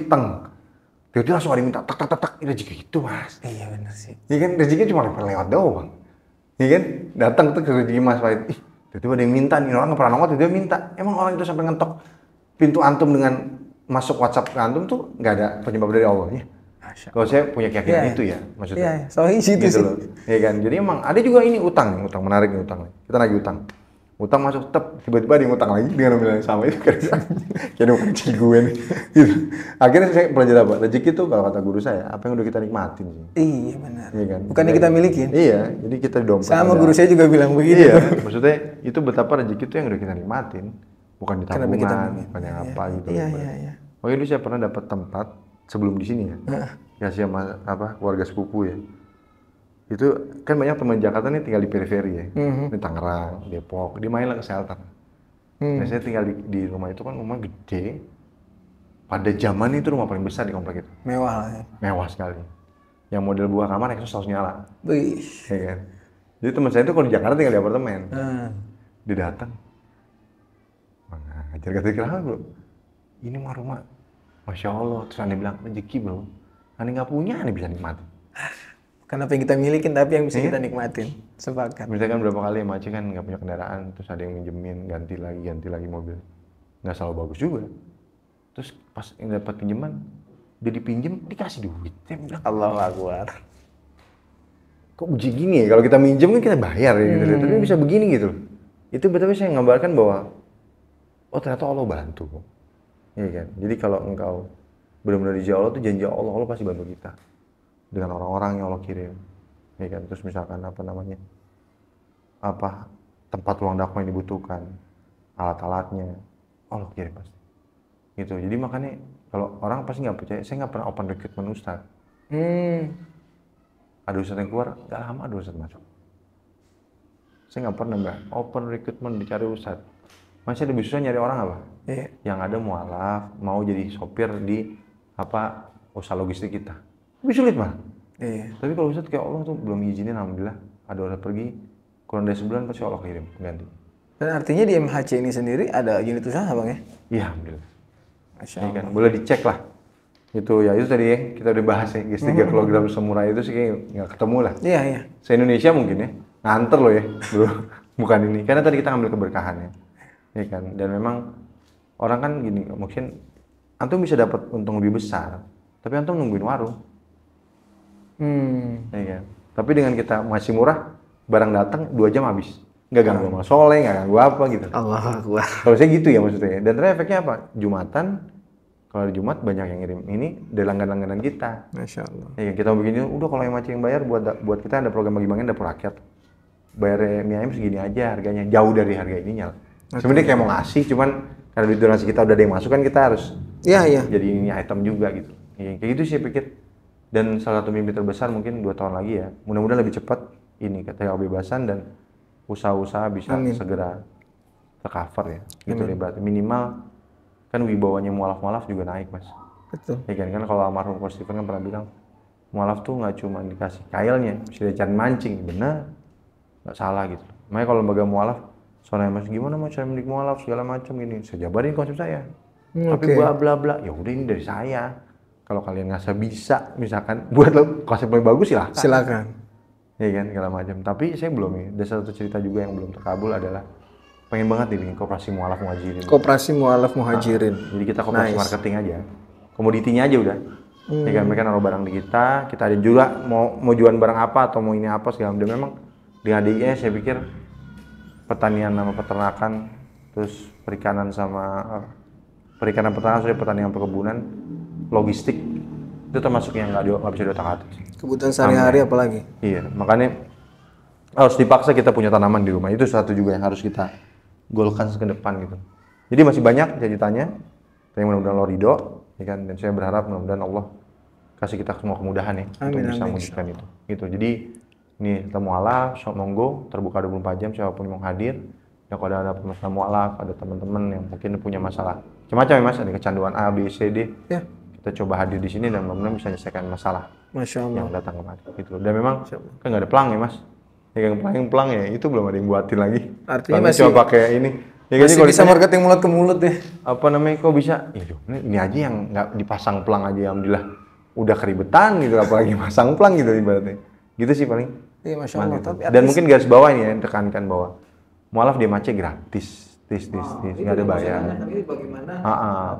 tiba-tiba langsung ada yang minta tak rezeki itu Mas. Iya benar sih. Iya kan rezekinya cuma lewat doang. Iya kan datang tuh ke rezeki Mas Wahid. Tiba-tiba ada yang minta nih, orang nggak pernah nongol, tiba-tiba minta. Emang orang itu sampai ngetok pintu antum dengan masuk WhatsApp ke antum tuh nggak ada penyebab dari Allahnya. Kalau saya punya keyakinan itu ya, maksudnya. Soalnya itu gitu sih. Loh. Ya kan. Jadi emang ada juga ini utang menarik nih utang. Kita lagi utang. Utang masuk tiba-tiba ada yang utang lagi dengan nominal yang sama itu kayak bukan rezeki gue nih. Gitu. Akhirnya saya belajar apa? Rezeki itu kalau kata guru saya, apa yang udah kita nikmatin sih. Iya benar. Iya kan? Bukan yang kita milikin. Iya, jadi kita dompet. Sama guru saya juga bilang begitu. Iya, maksudnya itu betapa rezeki itu yang udah kita nikmatin, bukan di tabungan, bukan yang apa gitu. Iya. Makanya dulu saya pernah dapat tempat sebelum di sini ya. Kasih sama keluarga sepupu ya. Itu kan banyak teman Jakarta nih tinggal di periferi ya. Di Tangerang, Depok, dia main lah ke shelter. Nah, saya tinggal di rumah itu kan rumah gede. Pada zaman itu rumah paling besar di komplek itu. Mewah ya. Mewah sekali. Yang model buah kamar exhaust harus nyala. Wih. Ya kan? Jadi teman saya itu kalau di Jakarta tinggal di apartemen. Dia datang. Ngajar kata-kata bro. Ini mah rumah. Masya Allah. Terus Anda bilang rezeki bro. Anda nggak punya, Anda bisa nikmatin. Karena apa yang kita milikin tapi yang bisa kita nikmatin. Sepakat. Misalkan berapa kali Maci kan nggak punya kendaraan, terus ada yang minjemin, ganti lagi mobil. Nggak selalu bagus juga. Terus pas yang dapat pinjaman, dia dipinjem, dikasih duit. Saya bilang, Allahu Akbar. Kok begini ya? Kalau kita minjem kan kita bayar ya gitu. Tapi bisa begini gitu. Itu betul saya gambarkan bahwa ternyata Allah bantu. Iya kan? Jadi kalau engkau benar-benar di Allah tuh janji Allah pasti bantu kita. Dengan orang-orang yang Allah kirim. Ya kan? Terus misalkan tempat ruang dakwah yang dibutuhkan, alat-alatnya, Allah kirim pasti. gitu. Jadi makanya kalau orang pasti nggak percaya, saya nggak pernah open recruitment ustadz. Ada ustadz yang keluar, nggak lama ada ustadz masuk. Saya nggak pernah mbak open recruitment dicari ustadz. Masih lebih susah nyari orang apa? Yang ada mualaf, mau jadi sopir di usaha logistik kita. Lebih sulit mah. Tapi kalau ustadz kayak Allah tuh belum izinin, alhamdulillah ada orang pergi kurang dari sebulan pasti Allah kirim ganti. Dan artinya di MHC ini sendiri ada unit usaha bang ya? Iya, alhamdulillah. Masya Ya Allah. kan, boleh dicek lah. Itu tadi ya, kita udah bahas ya, 3 kg semurah itu sih kayak nggak ketemu lah. Iya. Se-Indonesia mungkin ya, nganter loh ya, bro. Bukan ini, karena tadi kita ngambil keberkahannya. Ya kan, dan memang orang kan gini, mungkin antum bisa dapat untung lebih besar, tapi antum nungguin warung. Ya kan? Tapi dengan kita masih murah, barang datang 2 jam habis. Nggak ganggu sama soleh, nggak ganggu apa gitu. Allahu Akbar. Kalau saya gitu ya maksudnya. Dan ternyata efeknya apa? Jumatan, kalau hari Jumat banyak yang ngirim ini dari langganan-langganan kita. Masya Allah. Ya, kita begini, udah kalau yang macam yang bayar buat kita ada program bagi-bagian dapur rakyat. Bayar mie ayam segini aja harganya, jauh dari harga ininya. Sebenarnya kayak mau ngasih, cuman karena duit donasi kita udah ada yang masuk kan kita harus jadi ini item juga gitu. Ya, kayak gitu sih saya pikir. Dan salah satu mimpi terbesar mungkin 2 tahun lagi ya, mudah-mudahan lebih cepat ini kata kebebasan dan usaha-usaha bisa segera tercover ya. Gitu deh berarti minimal kan wibawanya mualaf-mualaf juga naik mas. Betul. Ya kan kalau almarhum Coach Steven kan pernah bilang mualaf tuh nggak cuma dikasih kailnya, bisa diajarin mancing, bener, nggak salah gitu. Makanya kalau lembaga mualaf, soalnya mas gimana mau cara mendidik mualaf segala macam gini, saya jabarin konsep saya. Tapi bla bla bla, ya udah ini dari saya. Kalau kalian nggak bisa, misalkan buat konsep lebih bagus silakan. Ya kan segala macam. Tapi saya belum ya. Ada satu cerita juga yang belum terkabul adalah pengen banget nih bikin koperasi mualaf muhajirin. Koperasi mualaf muhajirin. Jadi kita koperasi marketing aja, komoditinya aja udah. Ya kan mereka naruh barang di kita ada juga mau jualan barang apa atau mau ini apa segala macam. Memang dengan adanya saya pikir pertanian sama peternakan, terus perikanan peternakan sudah pertanian perkebunan, logistik itu termasuk yang nggak bisa diotak-atik. Kebutuhan sehari-hari apalagi. Iya, makanya harus dipaksa kita punya tanaman di rumah. Itu satu juga yang harus kita golkan ke depan gitu. Jadi masih banyak ceritanya, tapi mudah-mudahan Allah ridho, ya kan? Dan saya berharap mudah-mudahan Allah kasih kita semua kemudahan ya untuk bisa mewujudkan itu. Gitu. Jadi ini kita mualaf, monggo terbuka 24 jam siapapun yang mau hadir. Ya kalau ada masalah mualaf, ada teman-teman yang mungkin punya masalah macam-macam ya mas, ada kecanduan A, B, C, D. Ya. Kita coba hadir di sini dan mudah-mudahan bisa menyelesaikan masalah yang datang kemarin. Gitu. Dan memang kan nggak ada pelang ya mas. Yang pelang ya itu belum ada yang buatin lagi. Artinya masih coba pakai ini. Ya, masih bisa marketing mulut ke mulut deh. Apa namanya kok bisa? Ya ini aja yang nggak dipasang pelang aja alhamdulillah udah keribetan gitu apalagi pasang pelang gitu ibaratnya. Gitu sih paling. Iya Masya Allah. Gitu. Dan mungkin garis bawah ini ya tekankan bahwa mualaf di MHC gratis. Nggak ada bayar.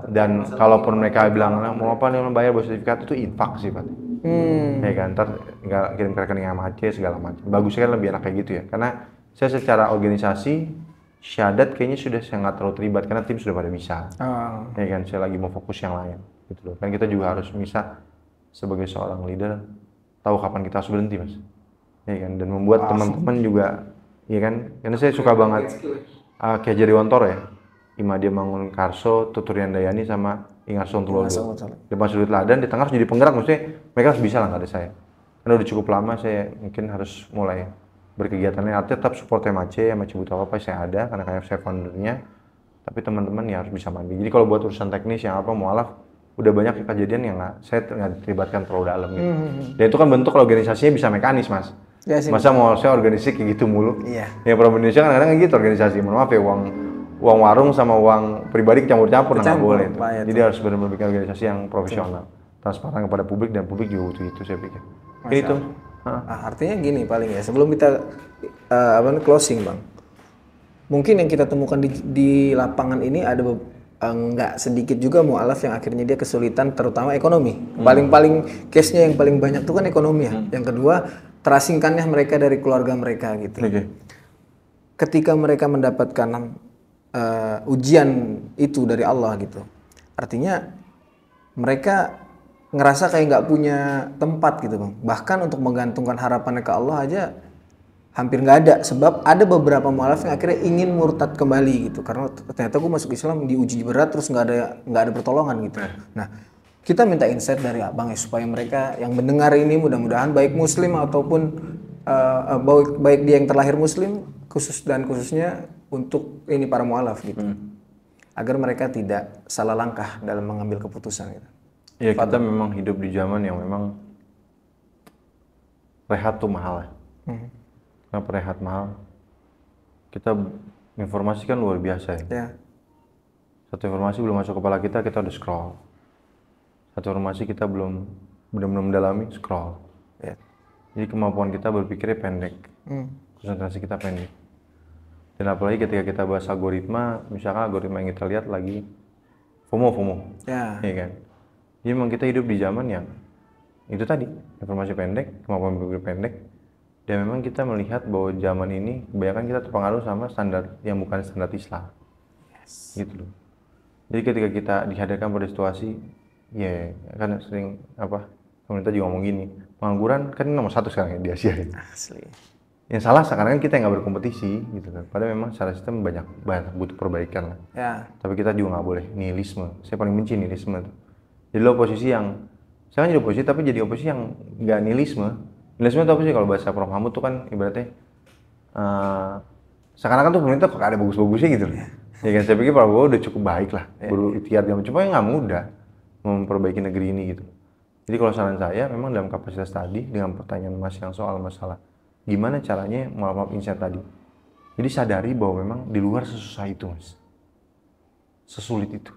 Dan kalaupun mereka bilang mau apa nih bayar buat sertifikat itu infak sih Pak. Ya kan, ntar tinggal kirim ke rekening MHC segala macam. Bagusnya kan lebih enak kayak gitu ya. Karena saya secara organisasi syahadat kayaknya sudah sangat terlalu terlibat karena tim sudah pada bisa. Ya kan, saya lagi mau fokus yang lain. Gitu loh. Kan kita juga harus bisa sebagai seorang leader tahu kapan kita harus berhenti mas. Ya kan, dan membuat teman-teman juga, ya kan, karena saya suka banget. Kayak Jari Wantoro ya, Imadia Mangun Karso, Tuturian Dayani sama Ingarson Tulodo. Depan sudut ladan, di tengah harus jadi penggerak, maksudnya mereka harus bisa lah nggak ada saya. Karena udah cukup lama saya mungkin harus mulai berkegiatannya, artinya tetap support MHC butuh apa saya ada, karena kayak saya foundernya. Tapi teman-teman ya harus bisa mandi. Jadi kalau buat urusan teknis yang apa mualaf, udah banyak kejadian yang saya nggak terlibatkan terlalu dalam gitu. Dan itu kan bentuk organisasinya bisa mekanis mas. Ya, masa mau saya organisasi kayak gitu mulu? Iya. Yang pro Indonesia kan kadang-kadang gitu organisasi. Mohon maaf ya uang warung sama uang pribadi campur-campur nggak boleh. Jadi harus benar-benar bikin organisasi yang profesional, transparan kepada publik dan publik juga butuh itu saya pikir. Itu. Artinya gini paling ya sebelum kita closing bang, mungkin yang kita temukan di lapangan ini ada nggak sedikit juga mualaf yang akhirnya dia kesulitan terutama ekonomi. Paling case-nya yang paling banyak itu kan ekonomi ya. Yang kedua terasingkannya mereka dari keluarga mereka gitu. Ketika mereka mendapatkan ujian itu dari Allah gitu, artinya mereka ngerasa kayak nggak punya tempat gitu bang. Bahkan untuk menggantungkan harapannya ke Allah aja hampir nggak ada, sebab ada beberapa mualaf yang akhirnya ingin murtad kembali gitu karena ternyata gue masuk Islam diuji berat terus nggak ada pertolongan gitu. Nah, kita minta insight dari abang ya supaya mereka yang mendengar ini mudah-mudahan baik muslim ataupun baik dia yang terlahir muslim khususnya untuk ini para mualaf gitu, agar mereka tidak salah langkah dalam mengambil keputusan gitu. Ya kita memang hidup di zaman yang memang rehat tuh mahal ya. Kenapa rehat mahal? Kita informasi kan luar biasa ya. Ya. Satu informasi belum masuk kepala kita udah scroll. Satu informasi kita belum benar-benar mendalami, scroll. Ya. Jadi kemampuan kita berpikirnya pendek. Konsentrasi kita pendek. Dan apalagi ketika kita bahas algoritma, misalkan algoritma yang kita lihat lagi FOMO. Ya. Iya kan? Jadi memang kita hidup di zaman yang itu tadi, informasi pendek, kemampuan berpikir pendek. Dan memang kita melihat bahwa zaman ini kebanyakan kita terpengaruh sama standar yang bukan standar Islam. Yes. Gitu loh. Jadi ketika kita dihadapkan pada situasi, ya kan sering pemerintah juga ngomong gini, pengangguran kan nomor 1 sekarang di Asia. Asli. Yang salah sekarang kan kita yang nggak berkompetisi, gitu kan. Padahal memang secara sistem banyak butuh perbaikan lah. Ya. Tapi kita juga nggak boleh nihilisme. Saya paling benci nihilisme tuh. Jadi lo oposisi yang, saya kan jadi oposisi tapi jadi oposisi yang nggak nihilisme. Nihilisme itu apa sih kalau bahasa Prof. Mahmud tuh kan ibaratnya sekarang kan tuh pemerintah kok ada bagus-bagusnya gitu loh. Ya kan saya pikir Prabowo udah cukup baik lah, berikhtiar cuma nggak mudah memperbaiki negeri ini gitu. Jadi kalau saran saya memang dalam kapasitas tadi dengan pertanyaan Mas yang soal masalah gimana caranya melakukan insight tadi. Jadi sadari bahwa memang di luar sesusah itu Mas, sesulit itu.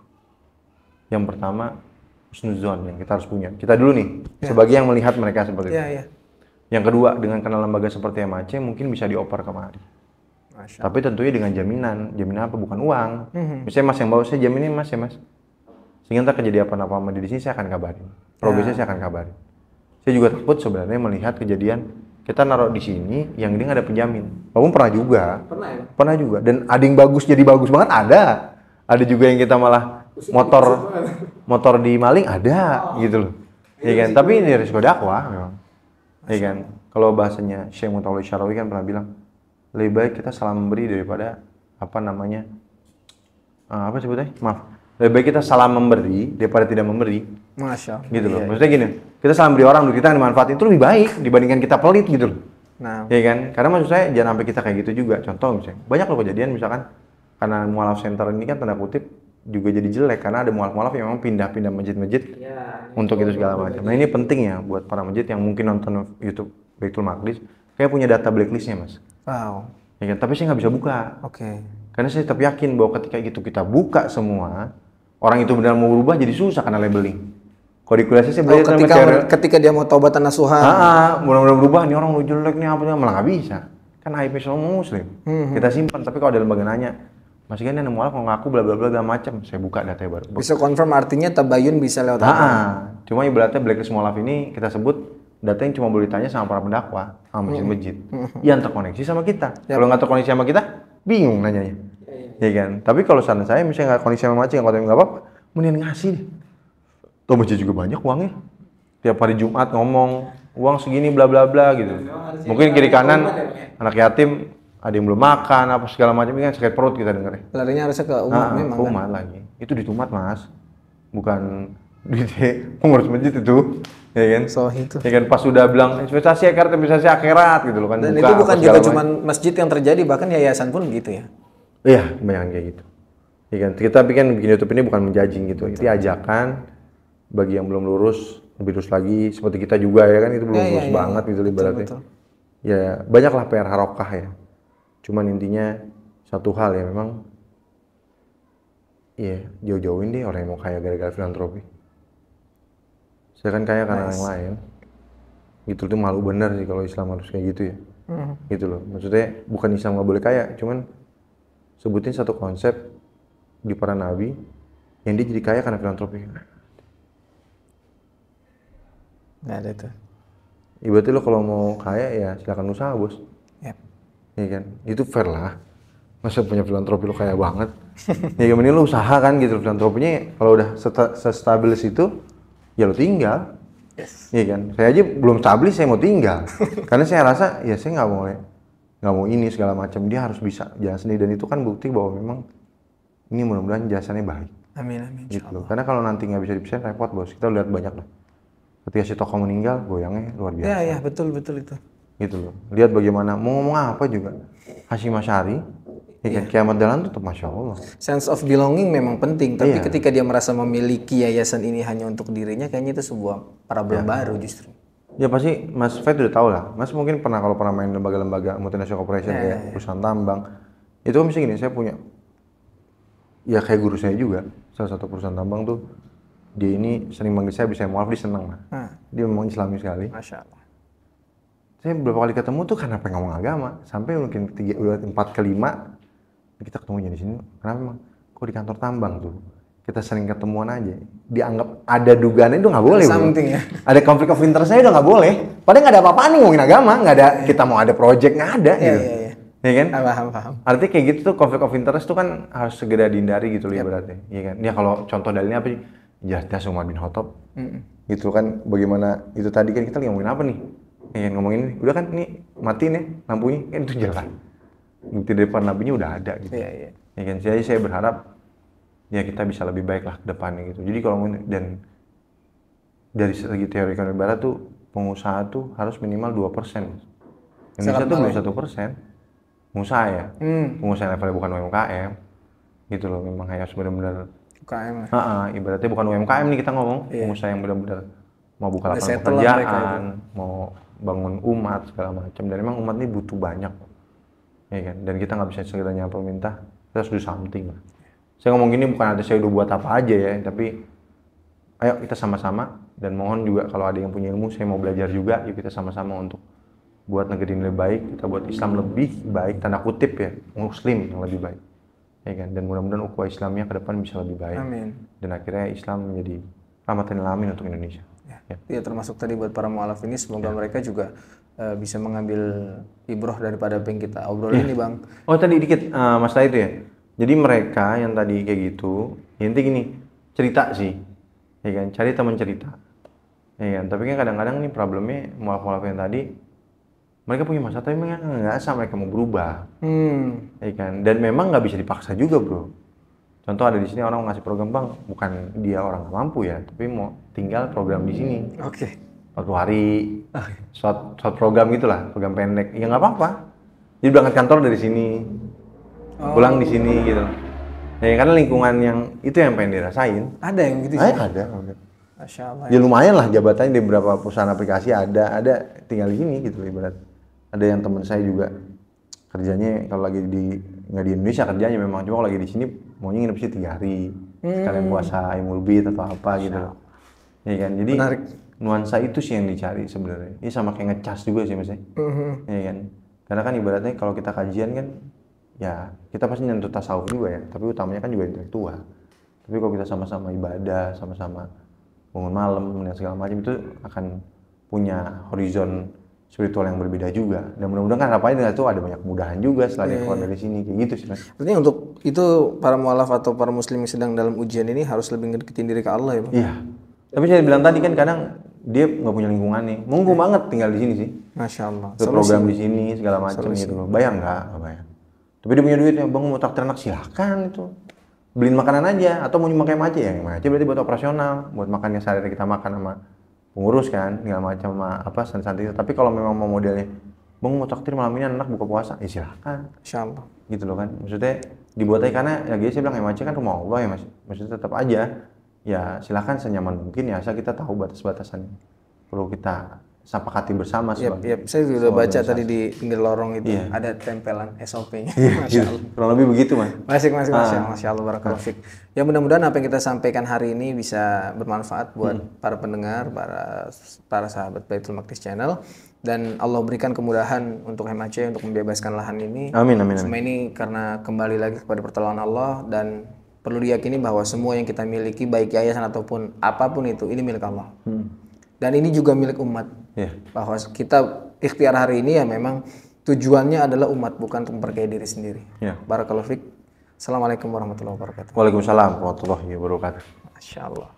Yang pertama husnuzon yang kita harus punya. Kita dulu nih sebagai yang melihat mereka seperti itu. Yang kedua, dengan kenal lembaga seperti MAC mungkin bisa dioper kemari. Tapi tentunya dengan jaminan apa? Bukan uang. Misalnya Mas yang bawa, saya jaminin Mas ya Mas. Sehingga entah kejadian apa-apa sama di sini saya akan kabarin. Progresnya saya akan kabarin. Saya juga takut sebenarnya melihat kejadian kita naruh di sini yang ini nggak ada penjamin. Walaupun pernah juga. Pernah juga. Dan ada yang bagus jadi bagus banget ada. Ada juga yang kita malah motor di maling ada gitu loh. Ya kan? Tapi ini risiko dakwah memang. Ya kan? Kalau bahasanya Syekh Mutawalli Syarawi kan pernah bilang, lebih baik kita salah memberi daripada apa sebutnya? Maaf. Lebih baik kita salah memberi daripada tidak memberi. Masya Allah. Gitu loh. Maksudnya gini, kita salah memberi orang, duit kita yang dimanfaatin itu lebih baik dibandingkan kita pelit gitu loh. Nah. Ya kan? Karena maksud saya jangan sampai kita kayak gitu juga. Contoh misalnya, banyak loh kejadian misalkan karena mualaf center ini kan tanda kutip juga jadi jelek karena ada mualaf-mualaf yang memang pindah-pindah masjid-masjid untuk itu segala macam. Nah ini penting ya buat para masjid yang mungkin nonton YouTube Baitul Maqdis, kayak punya data blacklistnya Mas. Wow. Ya kan? Tapi saya nggak bisa buka. Oke. Karena saya tetap yakin bahwa ketika itu kita buka semua, orang itu benar mau berubah jadi susah karena labeling. Kalau di kuliah saya belajar ketika dia mau taubatan nasuha. Benar-benar berubah, nih orang lu jelek nih apa malah nggak bisa. Kan aibnya semua muslim. Kita simpan, tapi kalau ada lembaga nanya, Mas Gani ada mualaf mau ngaku bla bla bla segala macam, saya buka datanya baru. Bisa confirm artinya tabayun bisa lewat apa? Cuma ibaratnya blacklist mualaf ini kita sebut data yang cuma boleh ditanya sama para pendakwa, sama masjid-masjid yang terkoneksi sama kita. Kalau nggak terkoneksi sama kita, bingung nanyanya. Ya kan? Tapi kalau saran saya misalnya nggak koneksi sama masjid, nggak apa-apa, mending ngasih deh. Toh masjid juga banyak uangnya. Tiap hari Jumat ngomong uang segini bla bla bla gitu. Mungkin kiri kanan anak yatim ada yang belum makan apa segala macam, ini kan sakit perut kita dengar. Larinya harusnya ke umat memang. Ke umat lagi. Itu di umat Mas. Bukan di pengurus masjid itu. Ya kan? Itu. Ya kan pas sudah bilang investasi akhirat gitu loh kan. Dan itu bukan juga cuma masjid yang terjadi, bahkan yayasan pun gitu ya. Iya, kebanyakan kayak gitu. Ya kan? Kita bikin YouTube ini bukan menjudging gitu. Itu ajakan bagi yang belum lurus, lebih lurus lagi seperti kita juga ya kan, itu belum lurus banget gitu ibaratnya. Ya, banyaklah PR harokah ya. Cuman intinya satu hal ya memang jauh-jauhin deh orang yang mau kaya gara-gara filantropi. Saya kan kaya karena yang lain. Gitu tuh malu bener sih kalau Islam harus kayak gitu ya. Gitu loh. Maksudnya bukan Islam nggak boleh kaya, cuman sebutin satu konsep di para nabi yang dia jadi kaya karena filantropi. Nggak ada tuh. Ibaratnya lo kalau mau kaya ya silakan usaha bos. Iya kan, itu fair lah. Masa punya filantropi lo kaya banget. Ya mending lo usaha kan gitu, filantropinya kalau udah stabil itu ya lo tinggal. Iya kan, saya aja belum stabil saya mau tinggal. Karena saya rasa ya saya nggak boleh nggak mau ini segala macam, dia harus bisa jalan sendiri, dan itu kan bukti bahwa memang ini mudah-mudahan jasanya baik. Amin amin. Gitu loh. Karena kalau nanti nggak bisa dipisahin repot bos. Kita lihat banyak lah. Ketika si tokoh meninggal, goyangnya luar biasa. Ya betul itu. Gitu loh. Lihat bagaimana mau ngomong apa juga. Hasyim Asy'ari, ya kan, Kiamat Dahlan tuh masya Allah. Sense of belonging memang penting, tapi ketika dia merasa memiliki yayasan ini hanya untuk dirinya, kayaknya itu sebuah problem baru justru. Ya pasti Mas Fed udah tahu lah. Mas mungkin kalau pernah main lembaga-lembaga multinational corporation kayak perusahaan tambang, itu kan mesti gini, saya punya, ya kayak guru saya juga, salah satu perusahaan tambang tuh, dia ini sering manggil saya bisa mualaf, dia seneng lah. Dia memang Islami sekali. Masya Allah. Saya beberapa kali ketemu tuh karena pengen ngomong agama, sampai mungkin 4 ke 5 kita ketemunya di sini. Kenapa emang? Kok di kantor tambang tuh kita sering ketemuan aja, dianggap ada dugaan itu nggak boleh, bro. Ya? Ada konflik of interest saya udah nggak boleh. Padahal nggak ada apa-apaan nih ngomongin agama, nggak ada kita mau ada project, nggak ada gitu. Ya kan? Paham. Artinya kayak gitu tuh, konflik of interest tuh kan harus segera dihindari gitu loh ibaratnya. Iya kan? Ya kalau contoh dalilnya apa sih? Jelas Umar bin Khattab. Gitu kan, bagaimana itu tadi kan kita lagi ngomongin apa nih? Ya kan, ngomongin ini, udah kan nih mati nih lampunya, kan itu jelas. Bukti dari para nabinya udah ada gitu. Iya. Ya kan, jadi saya berharap ya kita bisa lebih baik lah ke depannya gitu. Jadi kalau dan dari segi teori ekonomi barat tuh pengusaha tuh harus minimal 2%. Indonesia tuh belum 1%. Pengusaha ya, pengusaha levelnya bukan UMKM, gitu loh. Memang harus benar-benar UMKM. Ibaratnya bukan UMKM nih kita ngomong, pengusaha yang benar-benar mau buka lapangan pekerjaan, mau bangun umat segala macam. Dan memang umat ini butuh banyak, ya kan. Dan kita nggak bisa sekedar pemerintah, kita harus do something lah. Saya ngomong gini bukan ada saya udah buat apa aja ya, tapi ayo kita sama-sama, dan mohon juga kalau ada yang punya ilmu, saya mau belajar juga, yuk kita sama-sama untuk buat negeri ini lebih baik, kita buat Islam lebih baik, tanda kutip ya, Muslim yang lebih baik, ya kan. Dan mudah-mudahan ukhuwah Islamnya ke depan bisa lebih baik. Amin. Dan akhirnya Islam menjadi rahmatan lil alamin untuk Indonesia. Ya termasuk tadi buat para mualaf ini, semoga mereka juga bisa mengambil ibroh daripada apa yang kita obrolin ini, Bang. Oh tadi dikit masalah itu ya. Jadi mereka yang tadi kayak gitu, ya intinya gini, cerita sih, ya kan, cari teman cerita, ya kan. Tapi kan kadang-kadang nih problemnya mualaf-mualaf yang tadi, mereka punya masalah tapi mereka nggak asal mereka mau berubah, ya kan. Dan memang nggak bisa dipaksa juga, bro. Contoh ada di sini orang ngasih program, Bang, bukan dia orang nggak mampu ya, tapi mau tinggal program di sini. 40 hari, short program gitulah, program pendek, ya nggak apa-apa. Jadi berangkat kantor dari sini, pulang di sini gitu. Ya karena lingkungan yang itu yang pengen dirasain. Ada yang gitu sih? Ada. Masya Allah. Ya lumayan lah jabatannya di beberapa perusahaan aplikasi ada tinggal di sini gitu ibarat. Ada yang teman saya juga kerjanya kalau lagi nggak di Indonesia kerjanya memang, cuma kalau lagi di sini maunya nginep sih 3 hari. Sekalian puasa Aimul Bid atau apa gitu. Ya kan. Jadi menarik. Nuansa itu sih yang dicari sebenarnya. Ini sama kayak ngecas juga sih Mas. Ya kan. Karena kan ibaratnya kalau kita kajian kan ya kita pasti nyentuh tasawuf juga ya, tapi utamanya kan juga intelektual. Tapi kalau kita sama-sama ibadah, sama-sama bangun malam dan segala macam, itu akan punya horizon spiritual yang berbeda juga. Dan mudah-mudahan kan harapannya dengan itu ada banyak kemudahan juga setelah dia keluar dari sini, kayak gitu sih Mas. Artinya untuk itu para mualaf atau para muslim yang sedang dalam ujian ini harus lebih ngedeketin diri ke Allah ya Bang? Iya. Tapi saya bilang tadi kan kadang dia nggak punya lingkungan nih, monggo banget tinggal di sini sih. Masya Allah. Program di sini segala macam gitu loh. Bayang nggak bayang. Tapi dia punya duit ya, Bang mau traktir anak silahkan itu. Beliin makanan aja, atau mau makan aja ya, aja berarti buat operasional, buat makannya sehari kita makan sama pengurus kan, segala macam sama apa santai-santai. Tapi kalau memang mau modelnya, Bang mau traktir malam ini anak buka puasa, ya silahkan. Insyaallah. Gitu loh kan, maksudnya dibuat aja karena ya saya bilang MAC kan rumah Allah ya Mas. Maksudnya tetap aja, ya silahkan senyaman mungkin ya, asal kita tahu batas-batasannya. Perlu kita sepakati bersama. Yep. Saya sudah baca tadi di pinggir lorong itu ada tempelan SOP-nya. Masya Allah. Kurang lebih begitu Mas. Masya Allah, barakallahu fik. Ya mudah-mudahan apa yang kita sampaikan hari ini bisa bermanfaat buat para pendengar, para sahabat Baitul Maqdis Channel, dan Allah berikan kemudahan untuk MAC untuk membebaskan lahan ini. Amin. Semua ini karena kembali lagi kepada pertolongan Allah, dan perlu diyakini bahwa semua yang kita miliki baik yayasan ataupun apapun itu ini milik Allah. Dan ini juga milik umat. Bahwa kita ikhtiar hari ini ya memang tujuannya adalah umat, bukan untuk memperkaya diri sendiri. Barakallahu fiik. Assalamualaikum warahmatullahi wabarakatuh. Waalaikumsalam warahmatullahi wabarakatuh. Masya Allah.